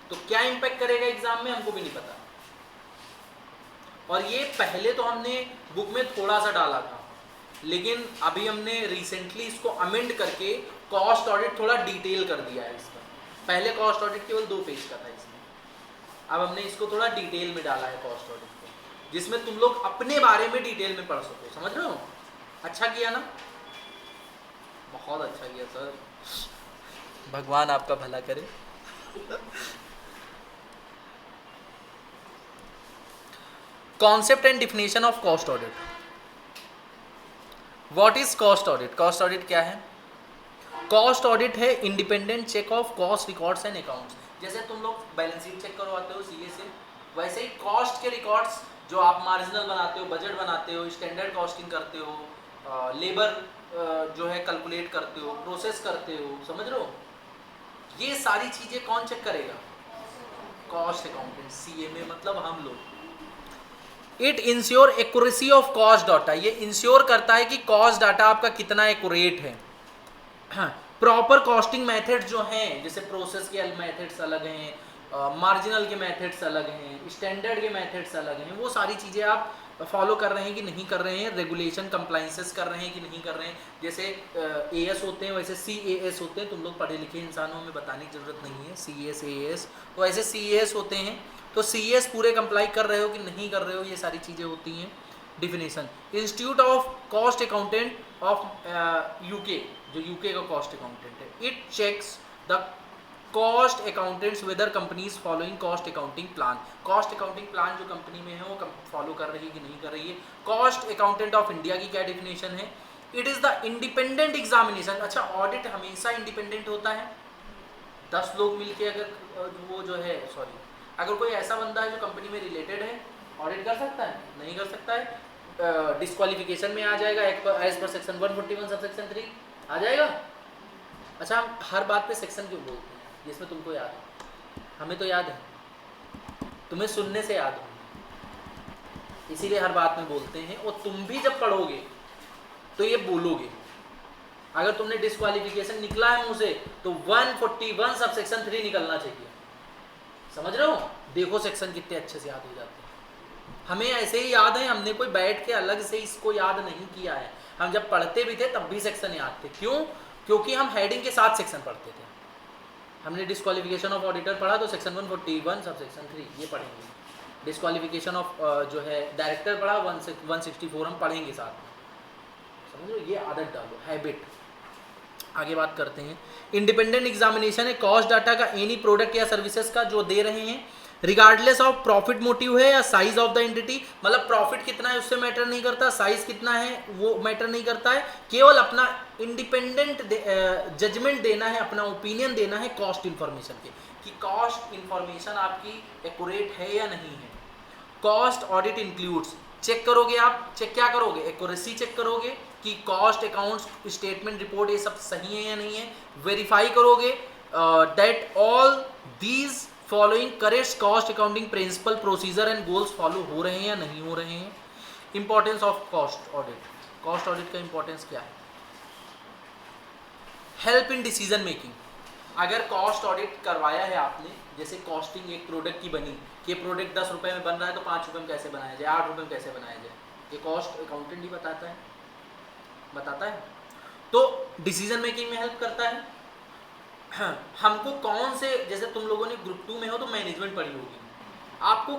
तो क्या इंपैक्ट करेगा एग्जाम में हमको भी नहीं पता। और ये पहले तो हमने बुक में थोड़ा सा डाला था, लेकिन अभी हमने रिसेंटली इसको अमेंड करके कॉस्ट ऑडिट थोड़ा डिटेल कर दिया है इसका। पहले कॉस्ट ऑडिट केवल 2 पेज का था इसमें, अब हमने इसको थोड़ा डिटेल में डाला है कॉस्ट ऑडिट को, जिसमें तुम लोग अपने बारे में डिटेल में पढ़ सको। समझ रहे हो, अच्छा किया ना, बहुत अच्छा किया सर, भगवान आपका भला करे। Concept and definition of cost audit. What is cost audit? Cost audit क्या है? कॉस्ट ऑडिट है independent check of cost records and accounts. जैसे तुम लोग बैलेंस शीट चेक करवाते हो CA से, वैसे ही कॉस्ट के रिकॉर्ड्स जो आप मार्जिनल बनाते हो, बजट बनाते हो, स्टैंडर्ड कॉस्टिंग करते हो, लेबर जो है कैलकुलेट करते हो, प्रोसेस करते हो, समझ रहे हो, ये सारी चीजें कौन चेक करेगा? कॉस्ट अकाउंटेंट, CMA मतलब हम लोग। It ensure accuracy of cost data, ये इंश्योर करता है कि कॉस्ट डाटा आपका कितना एक्यूरेट है। प्रॉपर कॉस्टिंग मेथड जो हैं, जैसे प्रोसेस के मेथड्स अलग हैं, मार्जिनल के मेथड्स अलग हैं, स्टैंडर्ड के मेथड्स अलग हैं, वो सारी चीज़ें आप फॉलो कर रहे हैं कि नहीं कर रहे हैं, रेगुलेशन कंप्लाइंसेस कर रहे हैं कि नहीं कर रहे हैं। जैसे AS होते हैं वैसे CAS होते हैं, तुम लोग पढ़े लिखे इंसानों में बताने की जरूरत नहीं है, CAS AS, तो ऐसे CAS होते हैं, तो CAS पूरे कंप्लाई कर रहे हो कि नहीं कर रहे हो, ये सारी चीज़ें होती हैं। Definition, institute of cost accountant of UK, जो UK का कॉस्ट अकाउंटेंट है, it checks the cost accountants whether companies following cost accounting plan. Cost accounting plan जो कंपनी में है वो फॉलो कर रही है कि नहीं कर रही है। कॉस्ट अकाउंटेंट ऑफ इंडिया की क्या डेफिनेशन है? It is the independent examination. अच्छा, ऑडिट हमेशा इंडिपेंडेंट होता है, 10 लोग मिलके अगर वो जो है अगर कोई ऐसा बंदा है जो कंपनी में रिलेटेड है, ऑडिट कर सकता है? नहीं कर सकता है, डिस्क्वालिफिकेशन में आ जाएगा, एज पर सेक्शन 141 सब सेक्शन 3 आ जाएगा। अच्छा, हम हर बात पे सेक्शन क्यों बोलते हैं? जिसमें तुमको याद है, हमें तो याद है, तुम्हें सुनने से याद हो। इसीलिए हर बात में बोलते हैं, और तुम भी जब पढ़ोगे तो ये बोलोगे। अगर तुमने डिस्क्वालिफिकेशन निकला है मुंह से तो 141 सब सेक्शन 3 निकलना चाहिए। समझ रहे हो? देखो सेक्शन कितने अच्छे से याद हो जाते हैं। हमें ऐसे ही याद है, हमने कोई बैठ के अलग से इसको याद नहीं किया है। हम जब पढ़ते भी थे तब भी सेक्शन याद थे। क्यों? क्योंकि हम हेडिंग के साथ सेक्शन पढ़ते थे। हमने डिस्क्वालिफिकेशन ऑफ ऑडिटर पढ़ा तो सेक्शन 141 सब सेक्शन 3 ये पढ़ेंगे। डिस्क्वालिफिकेशन ऑफ जो है डायरेक्टर पढ़ा 164 हम पढ़ेंगे साथ में। समझ लो, ये आदत डालो, हैबिट। आगे बात करते हैं। इंडिपेंडेंट एग्जामिनेशन है कॉस्ट डाटा का एनी प्रोडक्ट या सर्विसेज का जो दे रहे हैं, रिगार्डलेस ऑफ प्रॉफिट मोटिव है या साइज ऑफ द एंटिटी, मतलब प्रॉफिट कितना है उससे मैटर नहीं करता, साइज कितना है वो मैटर नहीं करता है, केवल अपना इंडिपेंडेंट जजमेंट देना है, अपना ओपिनियन देना है कॉस्ट इंफॉर्मेशन के, कि कॉस्ट इंफॉर्मेशन आपकी एक्यूरेट है या नहीं है। कॉस्ट ऑडिट इंक्लूड्स, चेक करोगे आप, चेक क्या करोगे, एक्यूरेसी चेक करोगे कि कॉस्ट अकाउंट्स स्टेटमेंट रिपोर्ट ये सब सही है या नहीं है। वेरीफाई करोगे that all these following correct cost accounting principle procedure and goals follow हो रहे हैं या नहीं हो रहे हैं। Importance of cost audit, cost audit का इंपॉर्टेंस क्या है? Help in decision making. अगर कॉस्ट ऑडिट करवाया है आपने, जैसे कॉस्टिंग एक प्रोडक्ट की बनी कि प्रोडक्ट 10 रुपये में बन रहा है तो 5 रुपये में कैसे बनाया जाए, 8 रुपये में कैसे बनाया जाए, ये कॉस्ट अकाउंटेंट ही बताता है। तो डिसीजन मेकिंग में हेल्प करता है। हमको कौन से, जैसे तुम लोगों ने ग्रुप 2 में हो तो मैनेजमेंट पढ़ी होगी, आपको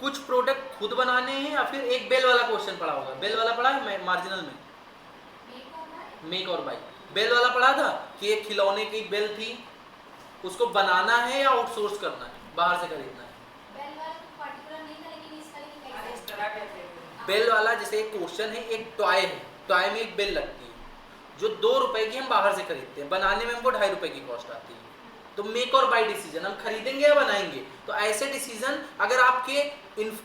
कुछ प्रोडक्ट खुद बनाने हैं या फिर एक बेल वाला क्वेश्चन पढ़ा होगा। बेल वाला पढ़ा है मार्जिनल में, मेक और बाई। बेल वाला पढ़ा था कि एक खिलौने की बेल थी, उसको बनाना है या आउटसोर्स करना है, बाहर से खरीदना है। बेल वाला जैसे एक क्वेश्चन है, एक टॉय है, टॉय में एक बेल लगती है जो 2 रुपए की हम बाहर से खरीदते हैं, बनाने में हमको 2.5 रुपए की कॉस्ट आती है। तो मेक और बाई डिसीजन, हम खरीदेंगे या बनाएंगे। तो ऐसे डिसीजन अगर आपके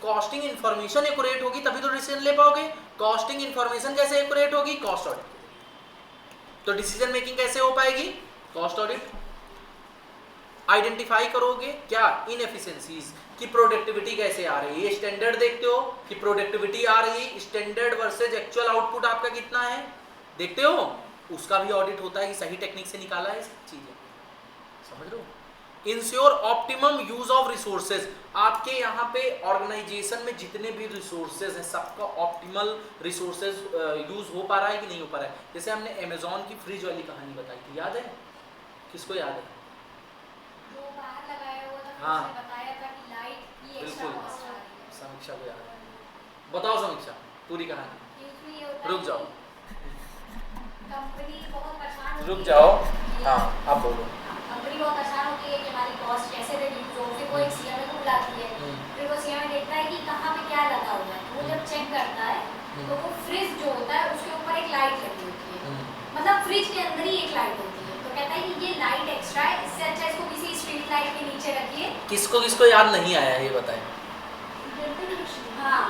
कॉस्टिंग इन्फॉर्मेशन एक्यूरेट होगी तभी तो डिसीजन ले पाओगे। कॉस्टिंग इन्फॉर्मेशन कैसे एक्यूरेट होगी? Cost audit. तो डिसीजन मेकिंग कैसे हो पाएगी? Cost audit. आइडेंटिफाई करोगे क्या इनएफिशिएंसीज की प्रोडक्टिविटी कैसे आ रही है, ये स्टैंडर्ड देखते हो कि प्रोडक्टिविटी आ रही है, स्टैंडर्ड वर्सेज एक्चुअल आउटपुट आपका कितना है देखते हो, उसका भी ऑडिट होता है कि सही टेक्निक से निकाला है चीजें। समझ लो। Ensure optimum use of resources, आपके यहाँ पे ऑर्गेनाइजेशन में जितने भी रिसोर्सेज हैं सबका ऑप्टिमल रिसोर्सेज यूज हो पा रहा है कि नहीं हो पा रहा है। जैसे हमने अमेजोन की फ्रिज वाली कहानी बताई थी, याद है? किसको याद है? जो बाहर लगाया हुआ था, हाँ। उसने बताया था कि लाइट की एक्स्ट्रा बिल्कुल। कॉस्ट आ रही है। समीक्षा को याद है, बताओ समीक्षा पूरी कहानी। क्योंकि ये होता है रुक जाओ, कि कंपनी बहुत परेशान होती रुक है। जाओ, हाँ आप बोलो। कंपनी बहुत परेशान होती है कि हमारी कॉस्ट कैसे रिड्यूस हो, फिर वो एक सीएमए को बुलाती है, फिर वो सीएमए देखता है कि कहाँ पे क्या लगा हुआ है। वो जब चेक करता है तो वो फ्रिज जो होता है उसके ऊपर एक लाइट लगी होती है, मतलब फ्रिज के अंदर ही एक लाइट होती है। तो कहता है कि ये लाइट एक्स्ट्रा है, इससे अच्छा इसको किसी स्ट्रीट लाइट के नीचे रखिए। किसको किसको याद नहीं आया ये बताएं। हाँ,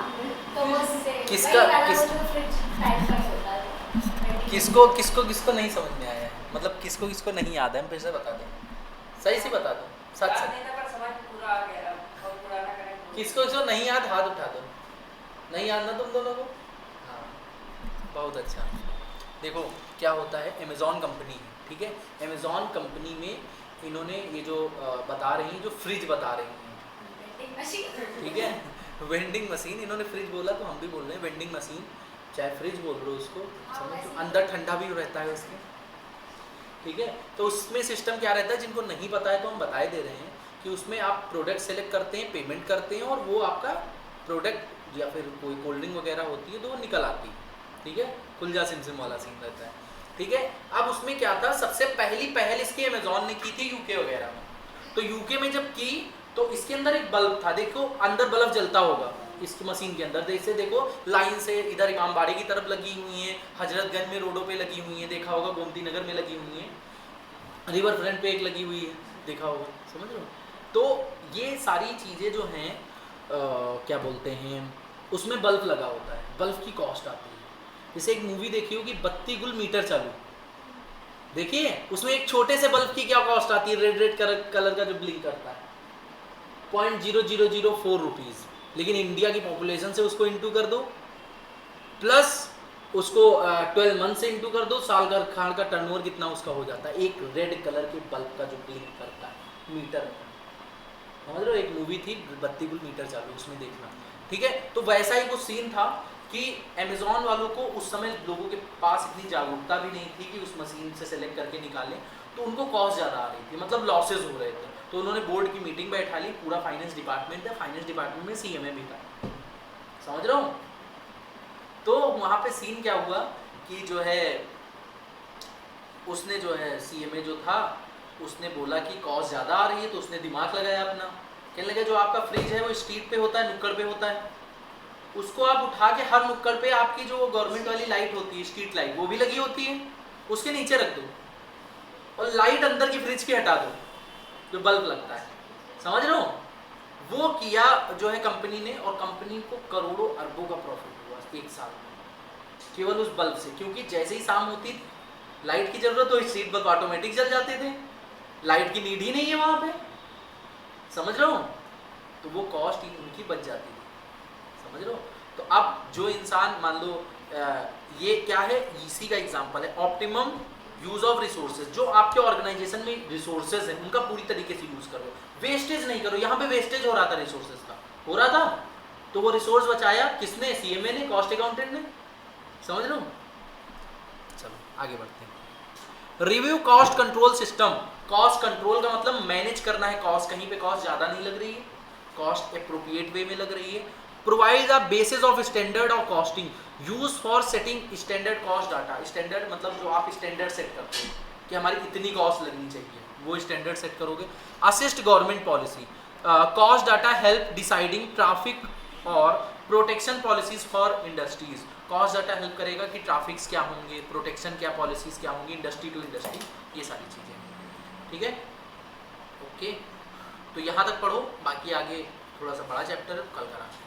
तो उससे किसका- वही वाला किस- वो जो फ्रिज टाइप का होता है। किसको किसको किसको नहीं समझ में आया है, मतलब किसको किसको नहीं याद है, हम फिर से बता दें, सही से बता दो, सच याद सच। नहीं था पर समझ पूरा आ गया, अब और पुराना करें। किसको किसको नहीं याद हाथ उठा दो, नहीं याद ना तुम दोनों को? हाँ बहुत अच्छा। देखो क्या होता है, अमेज़ॉन कंपनी है, ठीक है, अमेज़ॉन कंपनी में इन्होंने ये जो बता रही हैं, जो फ्रिज बता रही हैं, ठीक है, वेंडिंग मशीन, इन्होंने फ्रिज बोला तो हम भी बोल रहे हैं वेंडिंग मशीन, चाहे फ्रिज बोल रहे हो उसको, समझ लो, अंदर ठंडा भी रहता है उसमें, ठीक है। तो उसमें सिस्टम क्या रहता है, जिनको नहीं पता है तो हम बताए दे रहे हैं कि उसमें आप प्रोडक्ट सेलेक्ट करते हैं, पेमेंट करते हैं और वो आपका प्रोडक्ट या फिर कोई कोल्ड ड्रिंक वगैरह होती है तो वो निकल आती है, ठीक है, खुलजा सिमसिम वाला सीन रहता है, ठीक है। अब उसमें क्या था, सबसे पहली पहल इसकी अमेज़ॉन ने की थी यूके वगैरह में। तो यूके में जब की तो इसके अंदर एक बल्ब था, देखो अंदर बल्ब जलता होगा इस मशीन के अंदर, जैसे देखो लाइन से इधर इमामबाड़ी की तरफ लगी हुई हैं, हजरतगंज में रोडों पे लगी हुई हैं, देखा होगा, गोमती नगर में लगी हुई हैं, रिवर फ्रंट पे एक लगी हुई है, देखा होगा, समझ लो। तो ये सारी चीज़ें जो हैं क्या बोलते हैं, उसमें बल्ब लगा होता है, बल्ब की कॉस्ट आती है। जैसे एक मूवी देखी होगी बत्ती गुल मीटर चालू, देखिए उसमें एक छोटे से बल्ब की क्या कॉस्ट आती है, रेड रेड कलर का जो ब्लिंक करता है, 0.0004 रुपीज़, लेकिन इंडिया की पॉपुलेशन से उसको इंटू कर दो, प्लस उसको 12 मंथ से इंटू कर दो, साल का खान का टर्नओवर कितना उसका हो जाता है एक रेड कलर के बल्ब का जो ब्लिंक करता है मीटर में। समझ रहे हो, एक मूवी थी बत्ती गुल मीटर चालू, उसमें देखना, ठीक है। तो वैसा ही कुछ सीन था कि अमेज़ॉन वालों को उस समय लोगों के पास इतनी जागरूकता भी नहीं थी कि उस मशीन से सेलेक्ट करके निकालें, तो उनको कॉस्ट ज़्यादा आ रही थी, मतलब लॉसेज हो रहे थे। तो उन्होंने बोर्ड की मीटिंग बैठा ली, पूरा फाइनेंस डिपार्टमेंट है, फाइनेंस डिपार्टमेंट में CMA भी था, समझ रहा हूँ। तो वहाँ पे सीन क्या हुआ कि जो है उसने जो है CMA जो था उसने बोला कि कॉस्ट ज़्यादा आ रही है, तो उसने दिमाग लगाया अपना, कहने लगा जो आपका फ्रिज है वो स्ट्रीट पे होता है, नुक्कड़ पे होता है, उसको आप उठा के हर नुक्कड़ पे आपकी जो गवर्नमेंट वाली लाइट होती है स्ट्रीट लाइट वो भी लगी होती है, उसके नीचे रख दो और लाइट अंदर की फ्रिज की हटा दो जो बल्ब लगता है, समझ रहे हो। वो किया जो है कंपनी ने, और कंपनी को करोड़ों अरबों का प्रॉफिट हुआ एक साल में केवल उस बल्ब से, क्योंकि जैसे ही शाम होती लाइट की जरूरत तो स्ट्रीट बल्ब ऑटोमेटिक जल जाते थे, लाइट की नीड ही नहीं है वहां पे, समझ रहे हो। तो वो कॉस्ट उनकी बच जाती थी, समझ रहे हो। तो अब जो इंसान मान लो ये क्या है, इसी का एग्जांपल है ऑप्टिमम यूज ऑफ रिसोर्सेज। जो आपके ऑर्गेनाइजेशन में रिसोर्सेज हैं उनका पूरी तरीके से यूज करो, वेस्टेज नहीं करो। यहाँ पे वेस्टेज हो रहा था, रिसोर्सेज का हो रहा था, तो वो रिसोर्स बचाया किसने, CMA ने, कॉस्ट अकाउंटेंट ने, समझ लो। चलो आगे बढ़ते हैं। Review cost control system. Cost control का मतलब मैनेज करना है कॉस्ट, कहीं पे कॉस्ट ज्यादा नहीं लग रही है, कॉस्ट एप्रोप्रिएट वे में लग रही है। Provide the basis of standard of costing, use for setting standard cost data. Standard मतलब जो आप स्टैंडर्ड सेट करते हो कि हमारी इतनी कॉस्ट लगनी चाहिए, वो स्टैंडर्ड सेट करोगे। Assist government policy, cost data help deciding traffic or protection policies for industries. Cost data help करेगा कि ट्रैफिक्स क्या होंगे, प्रोटेक्शन क्या पॉलिसीज क्या होंगी, इंडस्ट्री टू इंडस्ट्री, ये सारी चीज़ें, ठीक है। ओके, तो यहाँ तक पढ़ो, बाकी आगे थोड़ा सा बड़ा चैप्टर कल कराते हैं।